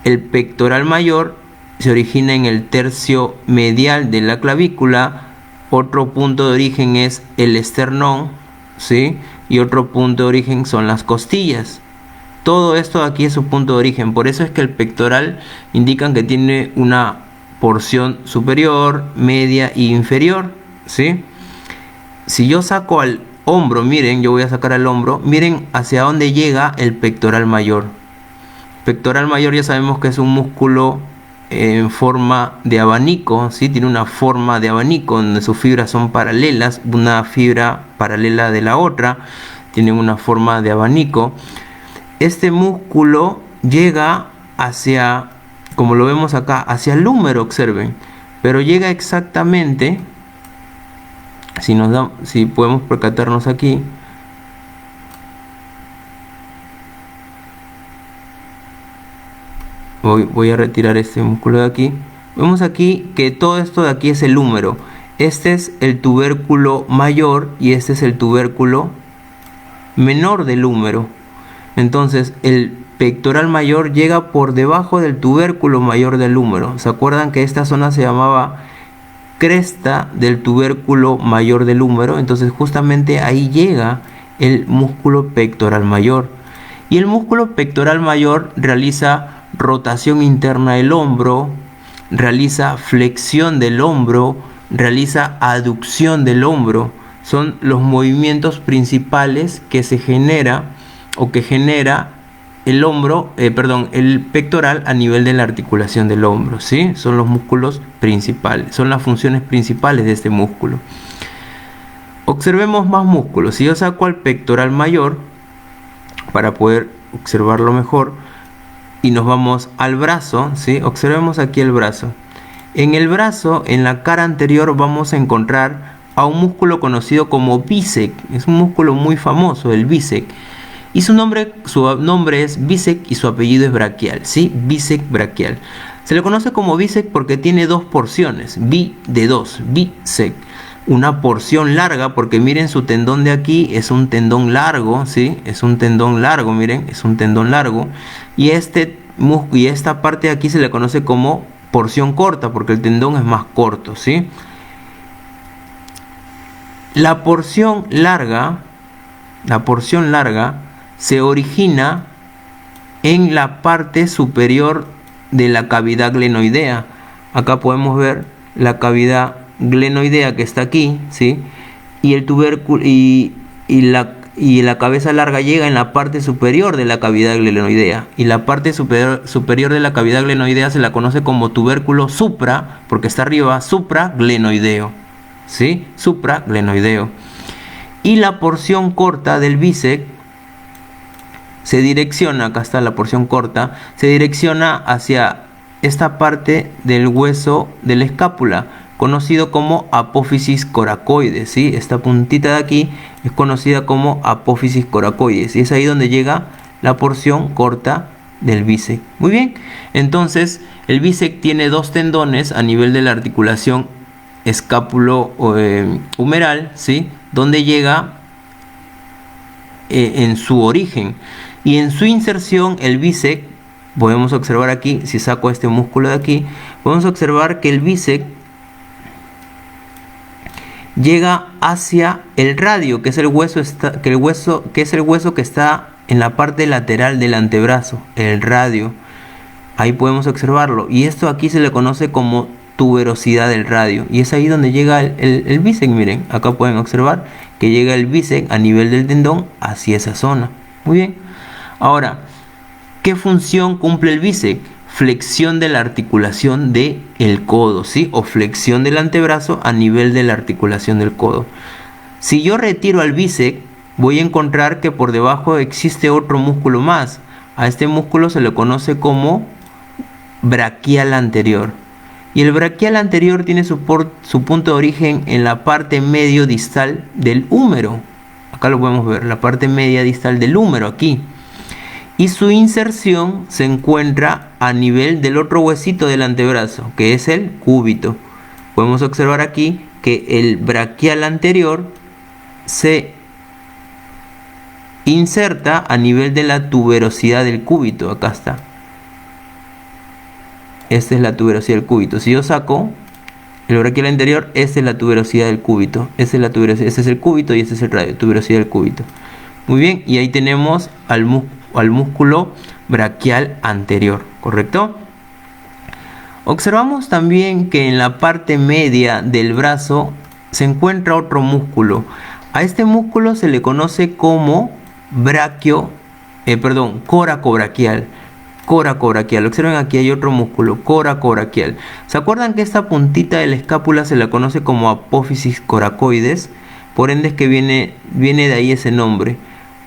el pectoral mayor se origina en el tercio medial de la clavícula. Otro punto de origen es el esternón, ¿sí? Y otro punto de origen son las costillas. Todo esto aquí es su punto de origen. Por eso es que el pectoral indican que tiene una porción superior, media e inferior, ¿sí? Si yo saco al hombro, miren, yo voy a sacar al hombro, miren hacia dónde llega el pectoral mayor. Pectoral mayor ya sabemos que es un músculo en forma de abanico, ¿sí? Tiene una forma de abanico donde sus fibras son paralelas, una fibra paralela de la otra, tiene una forma de abanico. Este músculo llega hacia, como lo vemos acá, hacia el húmero, observen, pero llega exactamente, si podemos percatarnos aquí, voy a retirar este músculo de aquí. Vemos aquí que todo esto de aquí es el húmero. Este es el tubérculo mayor y este es el tubérculo menor del húmero. Entonces el pectoral mayor llega por debajo del tubérculo mayor del húmero. ¿Se acuerdan que esta zona se llamaba cresta del tubérculo mayor del húmero? Entonces justamente ahí llega el músculo pectoral mayor. Y el músculo pectoral mayor realiza rotación interna del hombro, realiza flexión del hombro, realiza aducción del hombro. Son los movimientos principales que se genera o que genera el pectoral a nivel de la articulación del hombro, ¿sí? Son los músculos principales, son las funciones principales de este músculo. Observemos más músculos. Si yo saco al pectoral mayor para poder observarlo mejor y nos vamos al brazo, ¿sí? Observemos aquí el brazo. En el brazo, en la cara anterior, vamos a encontrar a un músculo conocido como bíceps. Es un músculo muy famoso, el bíceps. Y su nombre es bíceps y su apellido es braquial, ¿sí? Bíceps braquial. Se le conoce como bíceps porque tiene dos porciones, bíceps. Una porción larga, porque miren su tendón de aquí es un tendón largo, ¿sí? Es un tendón largo, miren, es un tendón largo. Y esta parte de aquí se le conoce como porción corta, porque el tendón es más corto, ¿sí? La porción larga se origina en la parte superior de la cavidad glenoidea. Acá podemos ver la cavidad glenoidea que está aquí, ¿sí? Y el tubérculo y la cabeza larga llega en la parte superior de la cavidad glenoidea. Y la parte superior de la cavidad glenoidea se la conoce como tubérculo supra, porque está arriba, supraglenoideo, ¿sí? Supraglenoideo. Y la porción corta del bíceps se direcciona, acá está la porción corta, se direcciona hacia esta parte del hueso de la escápula, conocido como apófisis coracoides, ¿sí? Esta puntita de aquí es conocida como apófisis coracoides y es ahí donde llega la porción corta del bíceps. Muy bien, entonces el bíceps tiene dos tendones a nivel de la articulación escápulo humeral, ¿sí? Donde llega en su origen, y en su inserción el bíceps, podemos observar aquí, si saco este músculo de aquí, podemos observar que el bíceps llega hacia el radio, que es el hueso que está en la parte lateral del antebrazo, el radio. Ahí podemos observarlo, y esto aquí se le conoce como tuberosidad del radio, y es ahí donde llega el bíceps. Miren, acá pueden observar que llega el bíceps a nivel del tendón hacia esa zona. Muy bien. Ahora, ¿qué función cumple el bíceps? flexión de la articulación del codo, ¿sí? O flexión del antebrazo a nivel de la articulación del codo. Si yo retiro al bíceps, voy a encontrar que por debajo existe otro músculo más. A este músculo se le conoce como braquial anterior. Y el braquial anterior tiene su punto de origen en la parte medio distal del húmero. Acá lo podemos ver, la parte media distal del húmero, aquí. Y su inserción se encuentra a nivel del otro huesito del antebrazo, que es el cúbito. Podemos observar aquí que el braquial anterior se inserta a nivel de la tuberosidad del cúbito. Acá está. Esta es la tuberosidad del cúbito. Si yo saco el braquial anterior, esta es la tuberosidad del cúbito. Esta es la tuberosidad, este es el cúbito y este es el radio, tuberosidad del cúbito. Muy bien, y ahí tenemos al músculo braquial anterior, ¿correcto? Observamos también que en la parte media del brazo se encuentra otro músculo. A este músculo se le conoce como coracobraquial. Coracobraquial. Observen, aquí hay otro músculo, coracobraquial. ¿Se acuerdan que esta puntita de la escápula se la conoce como apófisis coracoides? Por ende es que viene de ahí ese nombre.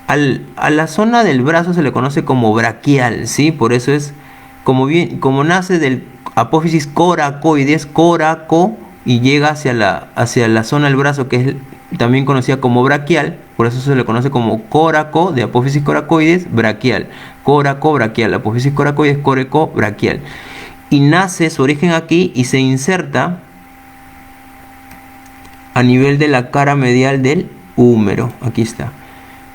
A la zona del brazo se le conoce como braquial, ¿sí? Por eso es como nace del apófisis coracoides, coraco, y llega hacia la zona del brazo, que es también conocida como braquial. Por eso se le conoce como coraco, de apófisis coracoides, braquial. Coraco braquial, apófisis coracoides, coraco braquial. Y nace su origen aquí y se inserta a nivel de la cara medial del húmero. Aquí está.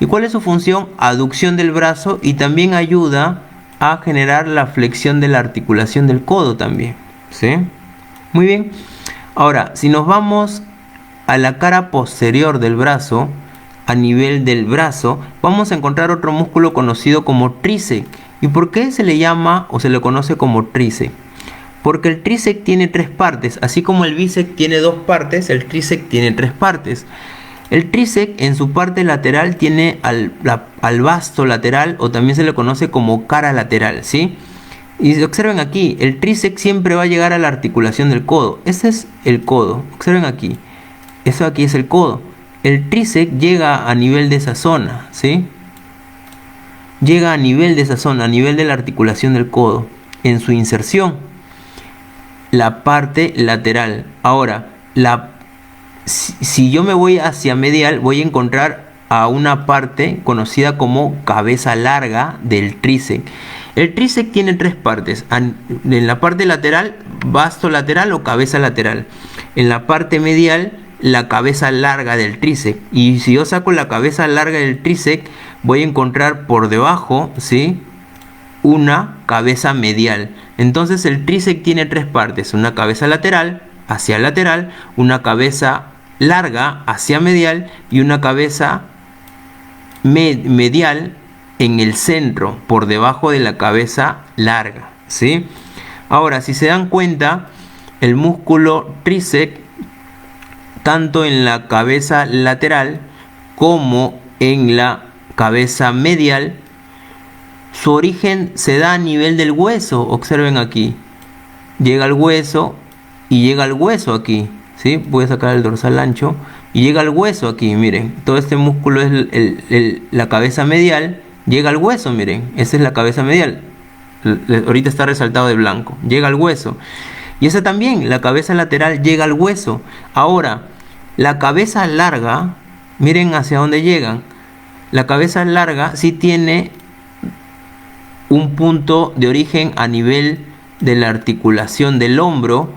¿Y cuál es su función? Aducción del brazo, y también ayuda a generar la flexión de la articulación del codo también, ¿sí? Muy bien. Ahora, si nos vamos a la cara posterior del brazo, a nivel del brazo, vamos a encontrar otro músculo conocido como tríceps. ¿Y por qué se le llama o se le conoce como tríceps? Porque el tríceps tiene 3 partes, así como el bíceps tiene 2 partes, el tríceps tiene 3 partes. El tríceps en su parte lateral tiene al vasto lateral, o también se le conoce como cara lateral, ¿sí? Y observen aquí, el tríceps siempre va a llegar a la articulación del codo. Ese es el codo, observen aquí. Eso aquí es el codo. El tríceps llega a nivel de esa zona, ¿sí? Llega a nivel de esa zona, a nivel de la articulación del codo, en su inserción. La parte lateral. Ahora, si yo me voy hacia medial, voy a encontrar a una parte conocida como cabeza larga del tríceps. El tríceps tiene 3 partes. En la parte lateral, vasto lateral o cabeza lateral. En la parte medial, la cabeza larga del tríceps. Y si yo saco la cabeza larga del tríceps, voy a encontrar por debajo, ¿sí?, una cabeza medial. Entonces el tríceps tiene 3 partes: una cabeza lateral hacia lateral, una cabeza larga hacia medial y una cabeza medial en el centro, por debajo de la cabeza larga, ¿sí? Ahora, si se dan cuenta, el músculo tríceps, tanto en la cabeza lateral como en la cabeza medial, su origen se da a nivel del hueso. Observen aquí, llega al hueso y llega al hueso aquí, ¿sí? Voy a sacar el dorsal ancho y llega al hueso aquí, miren. Todo este músculo es la cabeza medial, llega al hueso, miren. Esa es la cabeza medial. Ahorita está resaltado de blanco. Llega al hueso. Y esa también, la cabeza lateral, llega al hueso. Ahora, la cabeza larga, miren hacia dónde llegan. La cabeza larga sí tiene un punto de origen a nivel de la articulación del hombro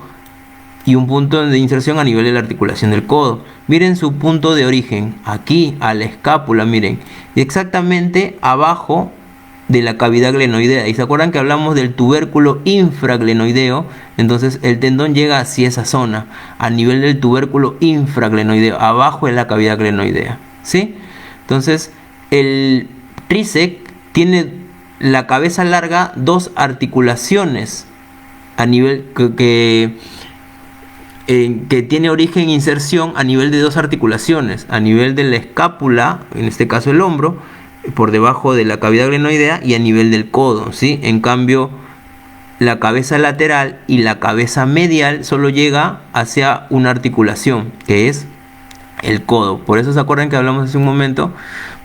y un punto de inserción a nivel de la articulación del codo. Miren su punto de origen, aquí a la escápula, miren, y exactamente abajo de la cavidad glenoidea. Y se acuerdan que hablamos del tubérculo infraglenoideo, entonces el tendón llega hacia esa zona, a nivel del tubérculo infraglenoideo, abajo de la cavidad glenoidea, ¿sí? Entonces el tríceps tiene la cabeza larga, 2 articulaciones a nivel que tiene origen e inserción a nivel de 2 articulaciones, a nivel de la escápula, en este caso el hombro, por debajo de la cavidad glenoidea, y a nivel del codo, ¿sí? En cambio, la cabeza lateral y la cabeza medial solo llega hacia una articulación, que es el codo. Por eso se acuerdan que hablamos hace un momento,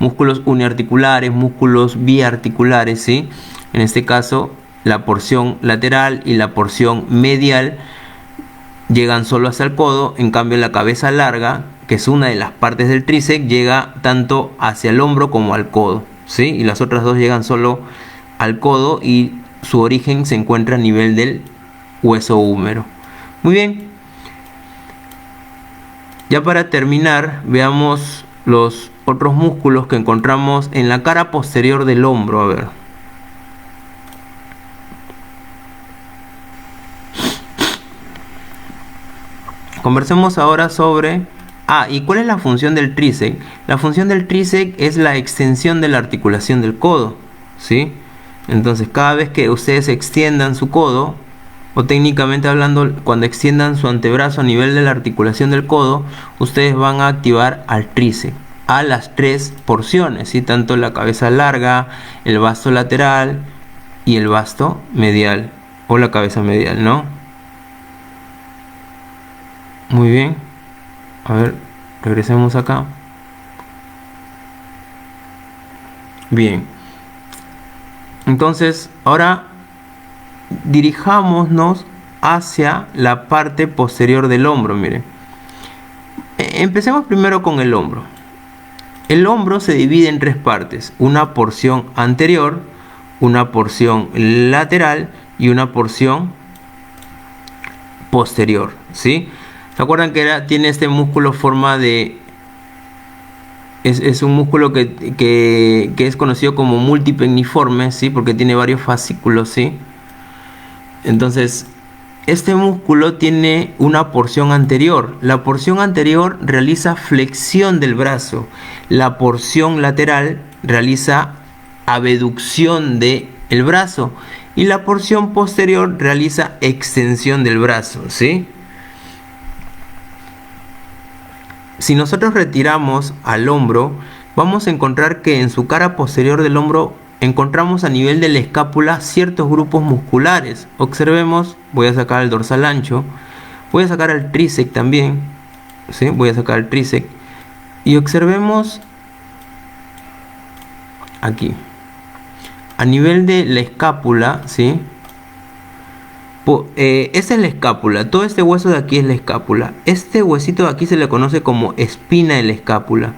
músculos uniarticulares, músculos biarticulares, ¿sí? En este caso, la porción lateral y la porción medial llegan solo hasta el codo, en cambio la cabeza larga, que es una de las partes del tríceps, llega tanto hacia el hombro como al codo, ¿sí? Y las otras dos llegan solo al codo y su origen se encuentra a nivel del hueso húmero. Muy bien. Ya para terminar, veamos los otros músculos que encontramos en la cara posterior del hombro. A ver. Conversemos ahora sobre... ¿y cuál es la función del tríceps? La función del tríceps es la extensión de la articulación del codo, ¿sí? Entonces, cada vez que ustedes extiendan su codo, o técnicamente hablando, cuando extiendan su antebrazo a nivel de la articulación del codo, ustedes van a activar al tríceps, a las tres porciones, ¿sí? Tanto la cabeza larga, el vasto lateral y el vasto medial, o la cabeza medial, ¿no? Muy bien. A ver, regresemos acá. Bien. Entonces, ahora dirijámonos hacia la parte posterior del hombro, miren. Empecemos primero con el hombro. El hombro se divide en tres partes: una porción anterior, una porción lateral y una porción posterior, ¿sí? ¿Se acuerdan que tiene este músculo forma de... Es un músculo que es conocido como multipecniforme, ¿sí? Porque tiene varios fascículos, ¿sí? Entonces, este músculo tiene una porción anterior. La porción anterior realiza flexión del brazo. La porción lateral realiza abducción del brazo. Y la porción posterior realiza extensión del brazo, ¿sí? Si nosotros retiramos al hombro, vamos a encontrar que en su cara posterior del hombro encontramos a nivel de la escápula ciertos grupos musculares. Observemos, voy a sacar el dorsal ancho, voy a sacar el tríceps también, ¿sí? Voy a sacar el tríceps y observemos aquí, a nivel de la escápula, ¿sí? Esta es la escápula, todo este hueso de aquí es la escápula. Este huesito de aquí se le conoce como espina de la escápula.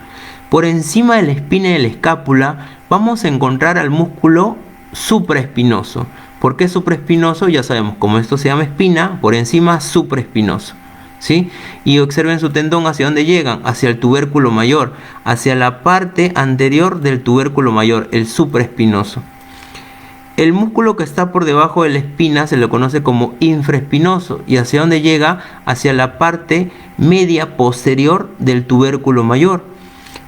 Por encima de la espina de la escápula vamos a encontrar al músculo supraespinoso. ¿Por qué supraespinoso? Ya sabemos, como esto se llama espina, por encima supraespinoso, ¿sí? Y observen su tendón hacia dónde llegan, hacia el tubérculo mayor, hacia la parte anterior del tubérculo mayor, el supraespinoso. El músculo que está por debajo de la espina se le conoce como infraespinoso. ¿Y hacia dónde llega? Hacia la parte media posterior del tubérculo mayor.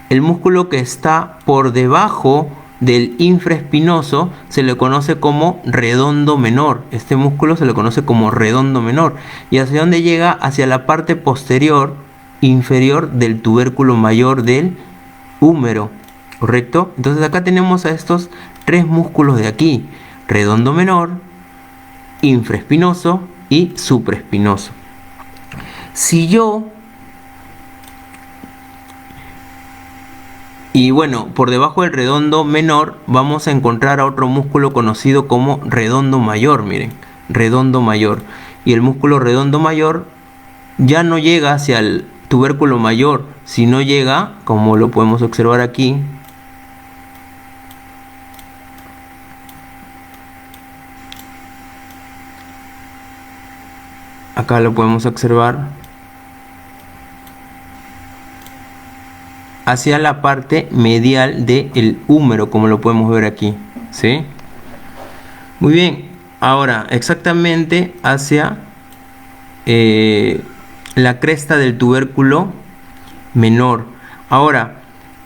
El músculo que está por debajo del infraespinoso se le conoce como redondo menor. Este músculo se le conoce como redondo menor. ¿Y hacia dónde llega? Hacia la parte posterior, inferior del tubérculo mayor del húmero. ¿Correcto? Entonces acá tenemos a estos tres músculos de aquí: redondo menor, infraespinoso y supraespinoso. Y bueno, por debajo del redondo menor vamos a encontrar a otro músculo conocido como redondo mayor, miren, redondo mayor. Y el músculo redondo mayor ya no llega hacia el tubérculo mayor, sino llega, como lo podemos observar aquí, acá lo podemos observar, hacia la parte medial del húmero, como lo podemos ver aquí, ¿sí? Muy bien, ahora exactamente hacia la cresta del tubérculo menor. Ahora,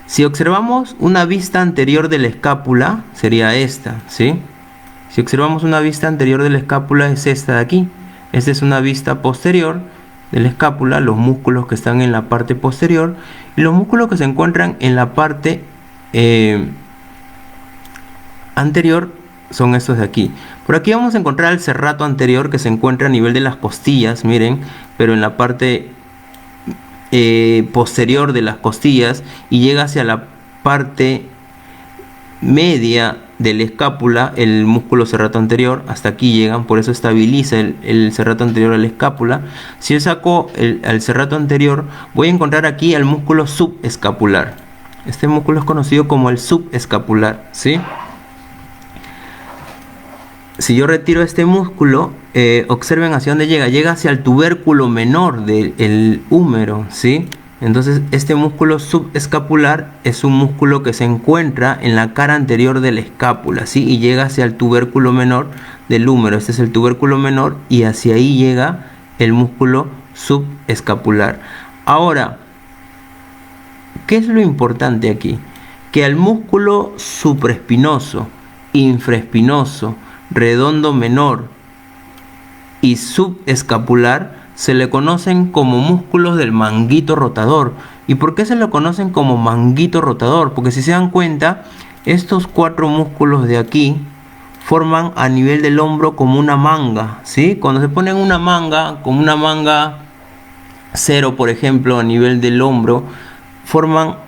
si observamos una vista anterior de la escápula, sería esta, ¿sí? Si observamos una vista anterior de la escápula, es esta de aquí. Esta es una vista posterior de la escápula, los músculos que están en la parte posterior y los músculos que se encuentran en la parte anterior son estos de aquí. Por aquí vamos a encontrar el serrato anterior, que se encuentra a nivel de las costillas, miren, pero en la parte posterior de las costillas, y llega hacia la parte media de la escápula, el músculo serrato anterior, hasta aquí llegan, por eso estabiliza el serrato anterior a la escápula. Si yo saco el serrato anterior, voy a encontrar aquí el músculo subescapular. Este músculo es conocido como el subescapular, ¿sí? Si yo retiro este músculo, observen hacia dónde llega. Llega hacia el tubérculo menor del húmero, ¿sí? Entonces este músculo subescapular es un músculo que se encuentra en la cara anterior de la escápula, ¿sí? Y llega hacia el tubérculo menor del húmero. Este es el tubérculo menor y hacia ahí llega el músculo subescapular. Ahora, ¿qué es lo importante aquí? Que al músculo supraespinoso, infraespinoso, redondo menor y subescapular se le conocen como músculos del manguito rotador. ¿Y por qué se le conocen como manguito rotador? Porque si se dan cuenta, estos cuatro músculos de aquí forman a nivel del hombro como una manga, ¿sí? Cuando se ponen una manga, como una manga cero, por ejemplo, a nivel del hombro, forman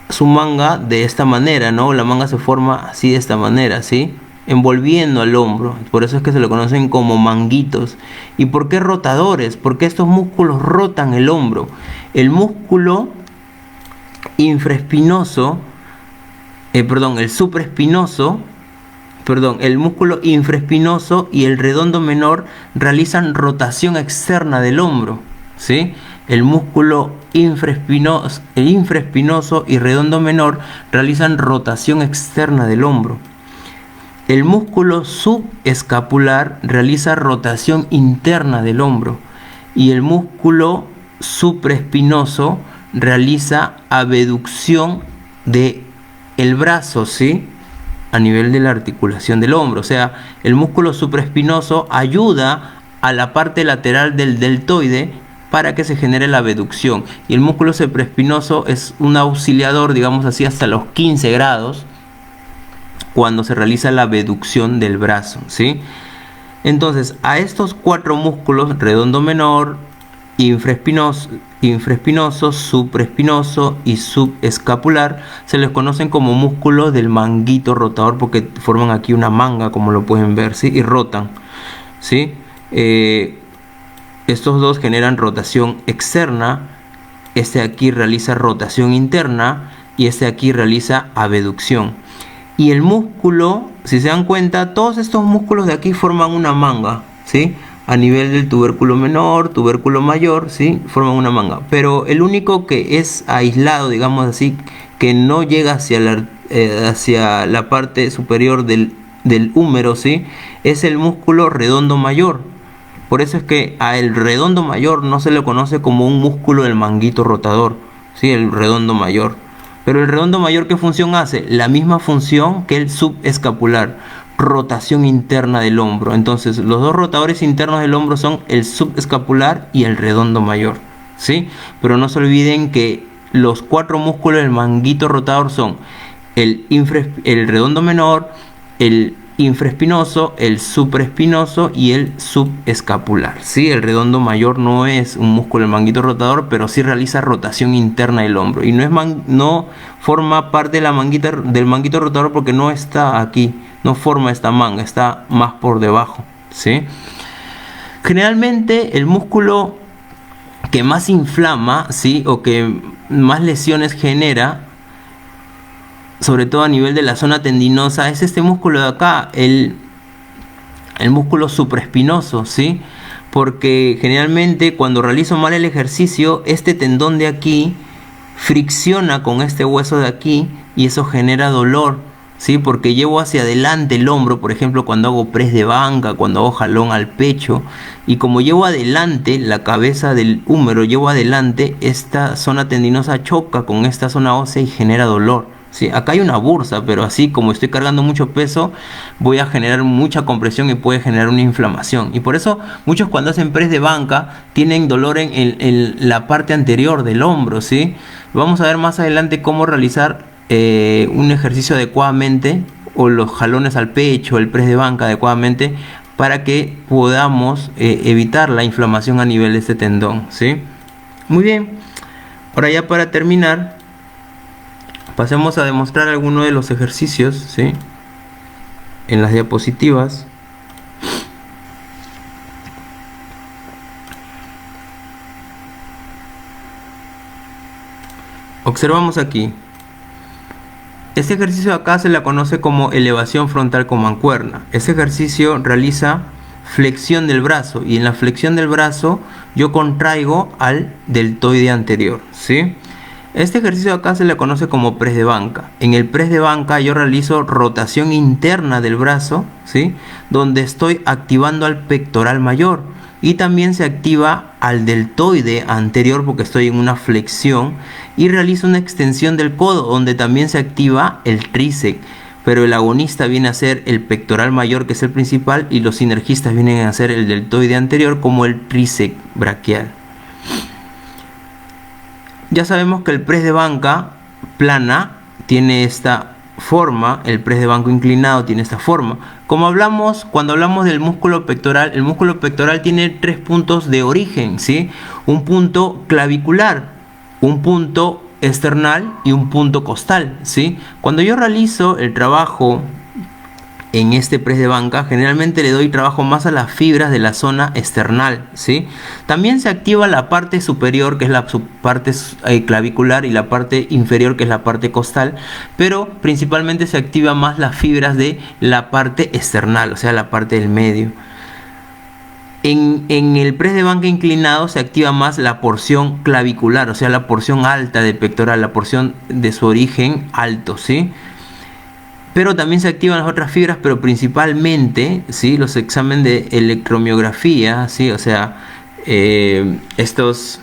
su manga de esta manera, ¿no? La manga se forma así, de esta manera, ¿sí? Envolviendo al hombro. Por eso es que se lo conocen como manguitos. ¿Y por qué rotadores? Porque estos músculos rotan el hombro. El músculo infraespinoso, el supraespinoso, el músculo infraespinoso y el redondo menor realizan rotación externa del hombro, ¿sí? El músculo infraespinoso y redondo menor realizan rotación externa del hombro. El músculo subescapular realiza rotación interna del hombro y el músculo supraespinoso realiza abducción del brazo, ¿sí? A nivel de la articulación del hombro. O sea, el músculo supraespinoso ayuda a la parte lateral del deltoide para que se genere la abducción, y el músculo supraespinoso es un auxiliador, digamos así, hasta los 15 grados cuando se realiza la abducción del brazo, ¿sí? Entonces, a estos cuatro músculos, redondo menor, infraespinoso, supraespinoso y subescapular, se les conocen como músculos del manguito rotador porque forman aquí una manga, como lo pueden ver, ¿sí? Y rotan, ¿sí? Estos dos generan rotación externa, este aquí realiza rotación interna y este aquí realiza abducción. Y el músculo, si se dan cuenta, todos estos músculos de aquí forman una manga, ¿sí? A nivel del tubérculo menor, tubérculo mayor, ¿sí? Forman una manga. Pero el único que es aislado, digamos así, que no llega hacia la parte superior del húmero, ¿sí? Es el músculo redondo mayor. Por eso es que a el redondo mayor no se le conoce como un músculo del manguito rotador, ¿sí? El redondo mayor. Pero el redondo mayor, ¿qué función hace? La misma función que el subescapular, rotación interna del hombro. Entonces, los dos rotadores internos del hombro son el subescapular y el redondo mayor, ¿sí? Pero no se olviden que los cuatro músculos del manguito rotador son el redondo menor, el infraespinoso, el supraespinoso y el subescapular, ¿sí? El redondo mayor no es un músculo del manguito rotador, pero sí realiza rotación interna del hombro y no forma parte de del manguito rotador porque no está aquí, no forma esta manga, está más por debajo, ¿sí? Generalmente el músculo que más inflama, ¿sí? O que más lesiones genera, sobre todo a nivel de la zona tendinosa, es este músculo de acá, el músculo supraespinoso, ¿sí? Porque generalmente cuando realizo mal el ejercicio, este tendón de aquí fricciona con este hueso de aquí y eso genera dolor, ¿sí? Porque llevo hacia adelante el hombro, por ejemplo, cuando hago press de banca, cuando hago jalón al pecho, y como llevo adelante la cabeza del húmero, llevo adelante, esta zona tendinosa choca con esta zona ósea y genera dolor. Sí, acá hay una bursa, pero así como estoy cargando mucho peso, voy a generar mucha compresión y puede generar una inflamación. Y por eso muchos cuando hacen press de banca tienen dolor en la parte anterior del hombro, ¿sí? Vamos a ver más adelante cómo realizar un ejercicio adecuadamente o los jalones al pecho, el press de banca adecuadamente para que podamos evitar la inflamación a nivel de este tendón, ¿sí? Muy bien. Ahora ya para terminar, pasemos a demostrar algunos de los ejercicios, ¿sí? En las diapositivas. Observamos aquí. Este ejercicio de acá se la conoce como elevación frontal con mancuerna. Este ejercicio realiza flexión del brazo y en la flexión del brazo yo contraigo al deltoide anterior, ¿sí? Este ejercicio de acá se le conoce como press de banca. En el press de banca yo realizo rotación interna del brazo, ¿sí? Donde estoy activando al pectoral mayor y también se activa al deltoide anterior porque estoy en una flexión, y realizo una extensión del codo donde también se activa el tríceps, pero el agonista viene a ser el pectoral mayor, que es el principal, y los sinergistas vienen a ser el deltoide anterior como el tríceps braquial. Ya sabemos que el press de banca plana tiene esta forma, el press de banco inclinado tiene esta forma. Como hablamos, cuando hablamos del músculo pectoral, el músculo pectoral tiene 3 puntos de origen, ¿sí? Un punto clavicular, un punto esternal y un punto costal, ¿sí? Cuando yo realizo el trabajo en este press de banca, generalmente le doy trabajo más a las fibras de la zona esternal, ¿sí? También se activa la parte superior, que es la parte clavicular, y la parte inferior, que es la parte costal, pero principalmente se activa más las fibras de la parte esternal, o sea, la parte del medio. En el press de banca inclinado se activa más la porción clavicular, o sea, la porción alta del pectoral, la porción de su origen alto, ¿sí? Pero también se activan las otras fibras, pero principalmente, ¿sí? Los exámenes de electromiografía, ¿sí? O sea, estas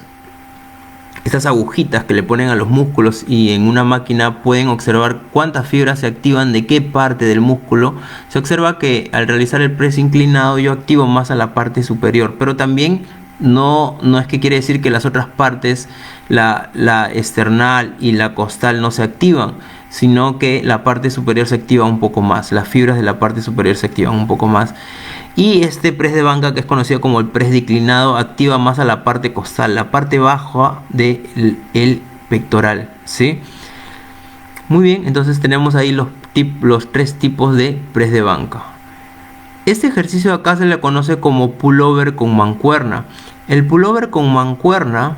agujitas que le ponen a los músculos y en una máquina pueden observar cuántas fibras se activan de qué parte del músculo. Se observa que al realizar el press inclinado yo activo más a la parte superior, pero también no es que quiere decir que las otras partes, la esternal y la costal, no se activan, sino que la parte superior se activa un poco más, las fibras de la parte superior se activan un poco más. Y este press de banca, que es conocido como el press declinado, activa más a la parte costal, la parte baja del pectoral, ¿sí? Muy bien, entonces tenemos ahí los 3 tipos de press de banca. Este ejercicio de acá se le conoce como pullover con mancuerna. El pullover con mancuerna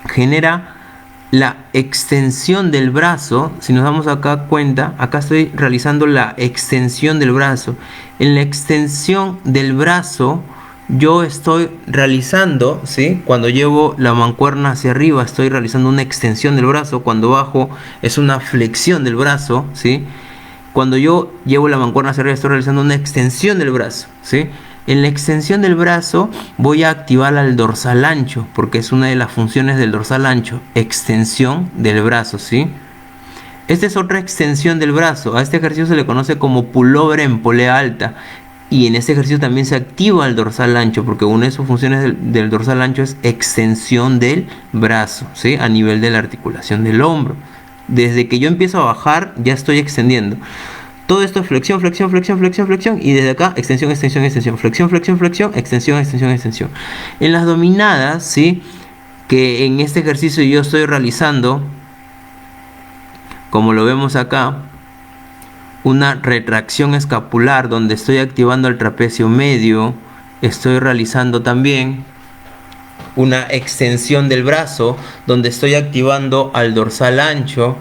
genera la extensión del brazo. Si nos damos acá cuenta, acá estoy realizando la extensión del brazo. En la extensión del brazo yo estoy realizando, ¿sí? Cuando llevo la mancuerna hacia arriba estoy realizando una extensión del brazo, cuando bajo es una flexión del brazo, ¿sí? Cuando yo llevo la mancuerna hacia arriba estoy realizando una extensión del brazo, ¿sí? En la extensión del brazo voy a activar al dorsal ancho, porque es una de las funciones del dorsal ancho, extensión del brazo, ¿sí? Esta es otra extensión del brazo. A este ejercicio se le conoce como pullover en polea alta. Y en este ejercicio también se activa el dorsal ancho, porque una de sus funciones del dorsal ancho es extensión del brazo, ¿sí? A nivel de la articulación del hombro. Desde que yo empiezo a bajar, ya estoy extendiendo. Todo esto es flexión, flexión, flexión, flexión, flexión. Y desde acá, extensión, extensión, extensión. Flexión, flexión, flexión, extensión, extensión, extensión. En las dominadas, ¿sí? Que en este ejercicio yo estoy realizando, como lo vemos acá, una retracción escapular donde estoy activando el trapecio medio. Estoy realizando también una extensión del brazo donde estoy activando al dorsal ancho,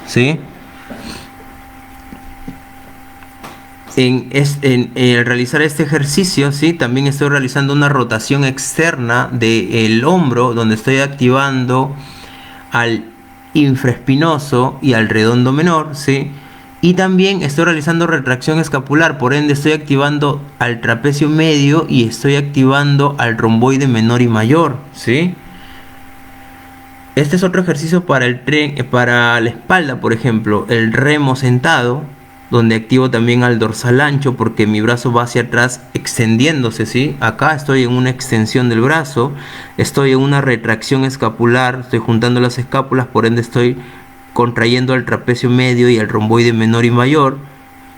¿sí? En realizar este ejercicio, ¿sí? También estoy realizando una rotación externa del hombro donde estoy activando al infraespinoso y al redondo menor, ¿sí? Y también estoy realizando retracción escapular, por ende estoy activando al trapecio medio y estoy activando al romboide menor y mayor, ¿sí? Este es otro ejercicio para la espalda, por ejemplo, el remo sentado, donde activo también al dorsal ancho porque mi brazo va hacia atrás extendiéndose, ¿sí? Acá estoy en una extensión del brazo, estoy en una retracción escapular, estoy juntando las escápulas, por ende estoy contrayendo el trapecio medio y el romboide menor y mayor.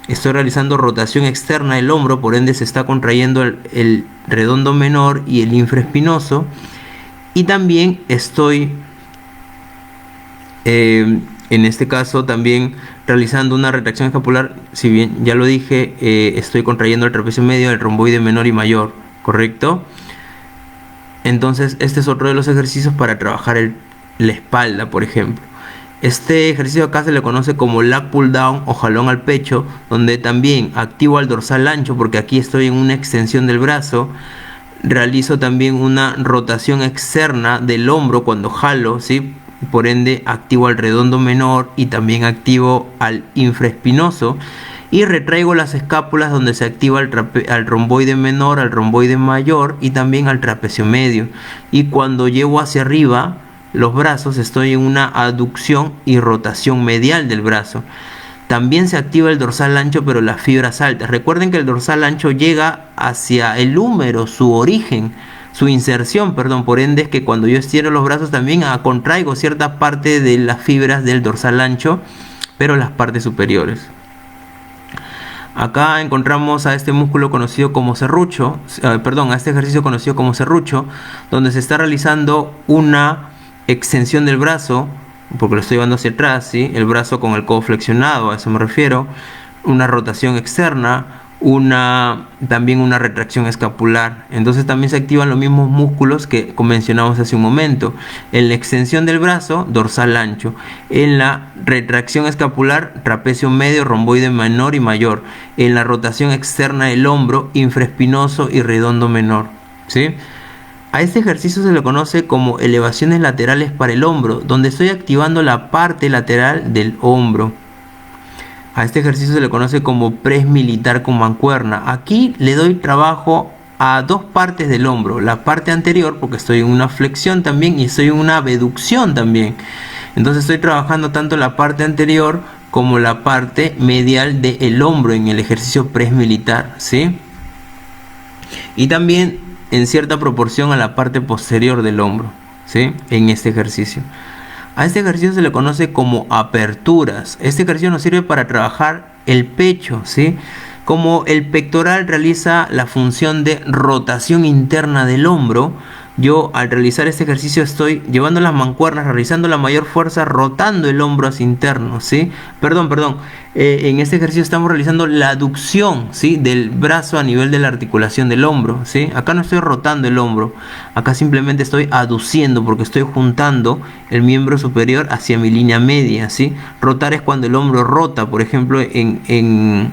Estoy realizando rotación externa del hombro, por ende se está contrayendo el redondo menor y el infraespinoso. Y también estoy, en este caso, también realizando una retracción escapular. Si bien ya lo dije, estoy contrayendo el trapecio medio, el romboide menor y mayor, ¿correcto? Entonces este es otro de los ejercicios para trabajar la espalda, por ejemplo. Este ejercicio acá se le conoce como lag pull down o jalón al pecho, donde también activo al dorsal ancho, porque aquí estoy en una extensión del brazo. Realizo también una rotación externa del hombro cuando jalo, ¿sí? Por ende activo al redondo menor y también activo al infraespinoso. Y retraigo las escápulas donde se activa al romboide menor, al romboide mayor y también al trapecio medio. Y cuando llevo hacia arriba los brazos, estoy en una aducción y rotación medial del brazo. También se activa el dorsal ancho, pero las fibras altas. Recuerden que el dorsal ancho llega hacia el húmero, su origen, su inserción, perdón. Por ende es que cuando yo estiro los brazos también contraigo cierta parte de las fibras del dorsal ancho, pero las partes superiores. Acá encontramos a este músculo conocido como serrucho, a este ejercicio conocido como serrucho, donde se está realizando una extensión del brazo, porque lo estoy llevando hacia atrás, ¿sí? El brazo con el codo flexionado, a eso me refiero, una rotación externa, también una retracción escapular. Entonces también se activan los mismos músculos que mencionamos hace un momento. En la extensión del brazo, dorsal ancho. En la retracción escapular, trapecio medio, romboide menor y mayor. En la rotación externa del hombro, infraespinoso y redondo menor, ¿sí? A este ejercicio se le conoce como elevaciones laterales para el hombro, donde estoy activando la parte lateral del hombro. A este ejercicio se le conoce como press militar con mancuerna. Aquí le doy trabajo a dos partes del hombro. La parte anterior, porque estoy en una flexión también y estoy en una abducción también. Entonces estoy trabajando tanto la parte anterior como la parte medial del hombro en el ejercicio press militar, ¿sí? Y también en cierta proporción a la parte posterior del hombro, ¿sí? En este ejercicio. A este ejercicio se le conoce como aperturas. Este ejercicio nos sirve para trabajar el pecho, ¿sí? Como el pectoral realiza la función de rotación interna del hombro, yo al realizar este ejercicio estoy llevando las mancuernas, realizando la mayor fuerza, rotando el hombro hacia interno, ¿sí? Perdón. En este ejercicio estamos realizando la aducción, ¿sí? Del brazo a nivel de la articulación del hombro, ¿sí? Acá no estoy rotando el hombro, acá simplemente estoy aduciendo porque estoy juntando el miembro superior hacia mi línea media, ¿sí? Rotar es cuando el hombro rota, por ejemplo, en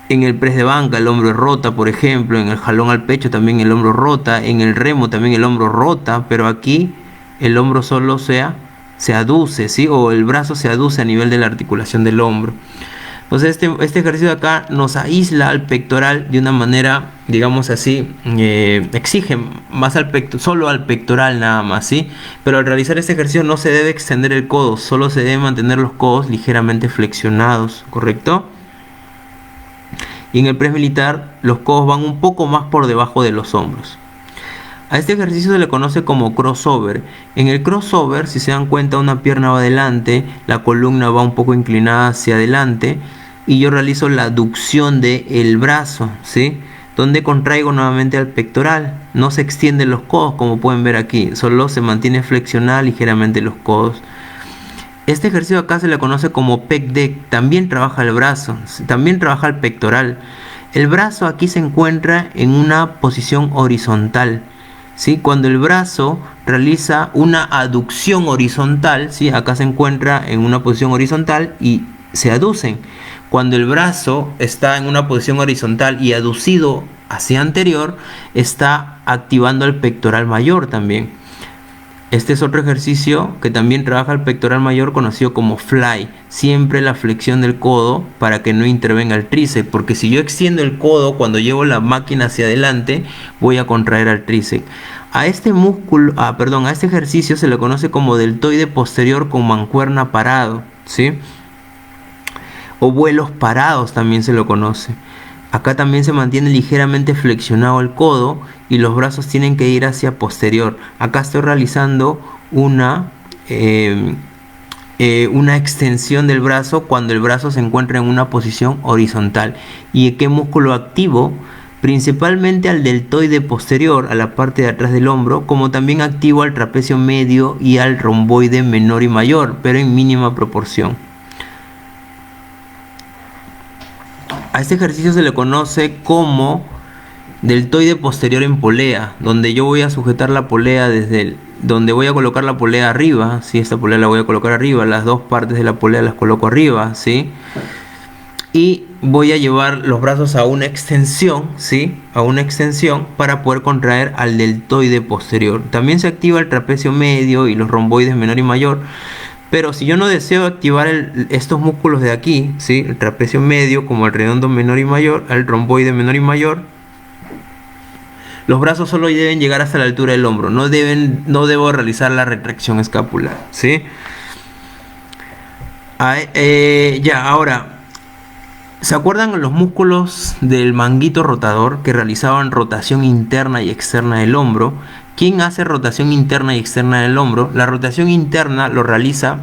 el press de banca el hombro rota, por ejemplo, en el jalón al pecho también el hombro rota, en el remo también el hombro rota, pero aquí el hombro solo se aduce, ¿sí? O el brazo se aduce a nivel de la articulación del hombro. Entonces este ejercicio de acá nos aísla al pectoral de una manera, digamos así, exige más solo al pectoral nada más, ¿sí? Pero al realizar este ejercicio no se debe extender el codo, solo se debe mantener los codos ligeramente flexionados, ¿correcto? Y en el press militar los codos van un poco más por debajo de los hombros. A este ejercicio se le conoce como crossover. En el crossover, si se dan cuenta, una pierna va adelante, la columna va un poco inclinada hacia adelante y yo realizo la aducción del brazo, ¿sí? Donde contraigo nuevamente al pectoral. No se extienden los codos como pueden ver aquí, solo se mantiene flexionada ligeramente los codos. Este ejercicio acá se le conoce como pec deck, también trabaja el brazo, también trabaja el pectoral. El brazo aquí se encuentra en una posición horizontal, ¿sí? Cuando el brazo realiza una aducción horizontal, ¿sí? Acá se encuentra en una posición horizontal y se aducen. Cuando el brazo está en una posición horizontal y aducido hacia anterior, está activando el pectoral mayor también. Este es otro ejercicio que también trabaja el pectoral mayor, conocido como fly. Siempre la flexión del codo para que no intervenga el tríceps, porque si yo extiendo el codo cuando llevo la máquina hacia adelante, voy a contraer al tríceps. A este a este ejercicio se le conoce como deltoide posterior con mancuerna parado, ¿sí? O vuelos parados también se lo conoce. Acá también se mantiene ligeramente flexionado el codo y los brazos tienen que ir hacia posterior. Acá estoy realizando una una extensión del brazo cuando el brazo se encuentra en una posición horizontal. ¿Y qué músculo activo? Principalmente al deltoide posterior, a la parte de atrás del hombro, como también activo al trapecio medio y al romboide menor y mayor, pero en mínima proporción. A este ejercicio se le conoce como deltoide posterior en polea, donde yo voy a sujetar la polea donde voy a colocar la polea arriba, ¿sí? Esta polea la voy a colocar arriba, las dos partes de la polea las coloco arriba, ¿sí? Y voy a llevar los brazos a una extensión, ¿sí? A una extensión para poder contraer al deltoide posterior. También se activa el trapecio medio y los romboides menor y mayor. Pero si yo no deseo activar estos músculos de aquí, ¿sí? El trapecio medio como el redondo menor y mayor, el romboide menor y mayor, los brazos solo deben llegar hasta la altura del hombro. No debo realizar la retracción escapular, ¿sí? Ahora, ¿se acuerdan los músculos del manguito rotador que realizaban rotación interna y externa del hombro? ¿Quién hace rotación interna y externa del hombro? La rotación interna lo realiza,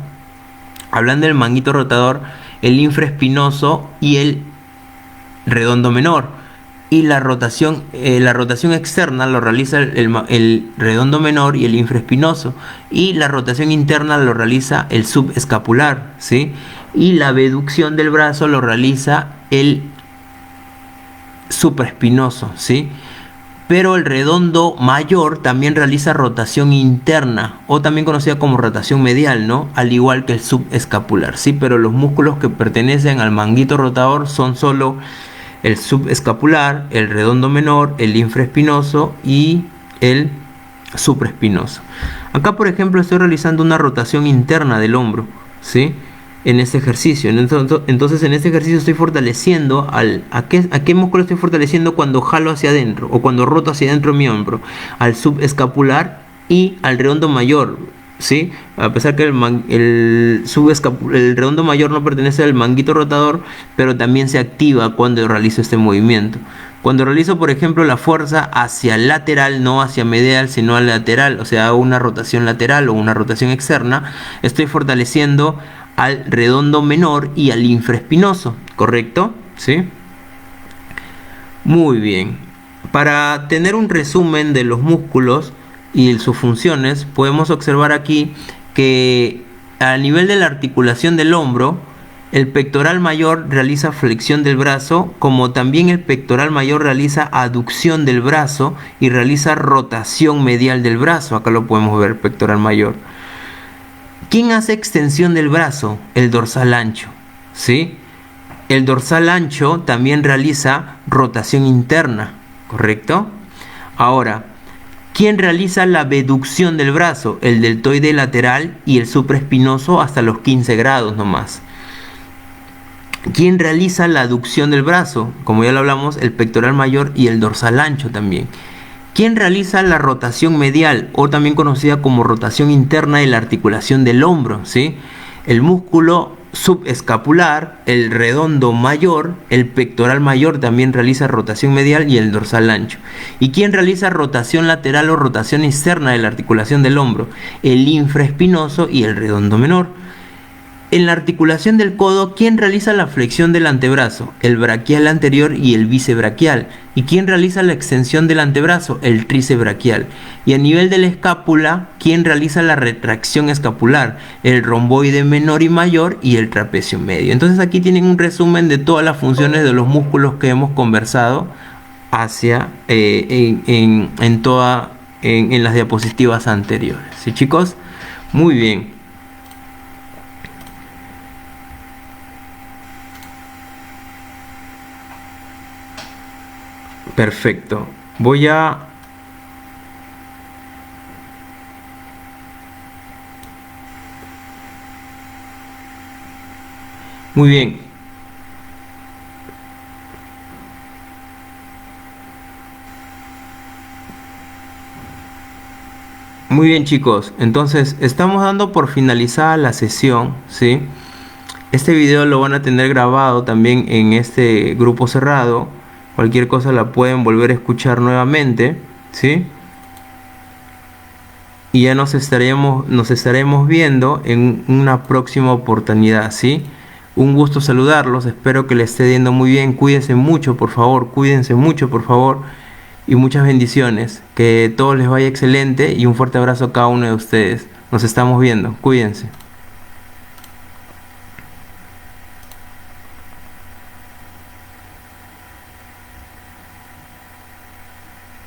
hablando del manguito rotador, el infraespinoso y el redondo menor. Y la rotación externa lo realiza el redondo menor y el infraespinoso. Y la rotación interna lo realiza el subescapular, ¿sí? Y la abducción del brazo lo realiza el supraespinoso, ¿sí? Pero el redondo mayor también realiza rotación interna, o también conocida como rotación medial, ¿no? Al igual que el subescapular, ¿sí? Pero los músculos que pertenecen al manguito rotador son solo el subescapular, el redondo menor, el infraespinoso y el supraespinoso. Acá, por ejemplo, estoy realizando una rotación interna del hombro, ¿sí? En este ejercicio. Entonces, en este ejercicio estoy fortaleciendo ¿a qué músculo estoy fortaleciendo cuando jalo hacia adentro o cuando roto hacia adentro mi hombro? Al subescapular y al redondo mayor, ¿sí? A pesar que el redondo mayor no pertenece al manguito rotador, pero también se activa cuando realizo este movimiento. Cuando realizo, por ejemplo, la fuerza hacia el lateral, no hacia medial, sino al lateral, o sea, hago una rotación lateral o una rotación externa, estoy fortaleciendo al redondo menor y al infraespinoso, ¿correcto? ¿Sí? Muy bien. Para tener un resumen de los músculos y sus funciones, podemos observar aquí que a nivel de la articulación del hombro, el pectoral mayor realiza flexión del brazo, como también el pectoral mayor realiza aducción del brazo y realiza rotación medial del brazo. Acá lo podemos ver, pectoral mayor. ¿Quién hace extensión del brazo? El dorsal ancho, ¿sí? El dorsal ancho también realiza rotación interna, ¿correcto? Ahora, ¿quién realiza la abducción del brazo? El deltoide lateral y el supraespinoso hasta los 15 grados nomás. ¿Quién realiza la aducción del brazo? Como ya lo hablamos, el pectoral mayor y el dorsal ancho también. ¿Quién realiza la rotación medial, o también conocida como rotación interna de la articulación del hombro? ¿Sí? El músculo subescapular, el redondo mayor, el pectoral mayor también realiza rotación medial y el dorsal ancho. ¿Y quién realiza rotación lateral o rotación externa de la articulación del hombro? El infraespinoso y el redondo menor. En la articulación del codo, ¿quién realiza la flexión del antebrazo? El braquial anterior y el bisebraquial. ¿Y quién realiza la extensión del antebrazo? El tríceps braquial. Y a nivel de la escápula, ¿quién realiza la retracción escapular? El romboide menor y mayor y el trapecio medio. Entonces aquí tienen un resumen de todas las funciones de los músculos que hemos conversado en las diapositivas anteriores. ¿Sí, chicos? Muy bien. Perfecto. Muy bien. Muy bien, chicos. Entonces, estamos dando por finalizada la sesión, ¿sí? Este video lo van a tener grabado también en este grupo cerrado. Cualquier cosa la pueden volver a escuchar nuevamente, ¿sí? y ya nos estaremos viendo en una próxima oportunidad, ¿sí? Un gusto saludarlos, espero que les esté yendo muy bien, cuídense mucho, por favor, cuídense mucho, por favor, y muchas bendiciones, que todo les vaya excelente y un fuerte abrazo a cada uno de ustedes. Nos estamos viendo, cuídense.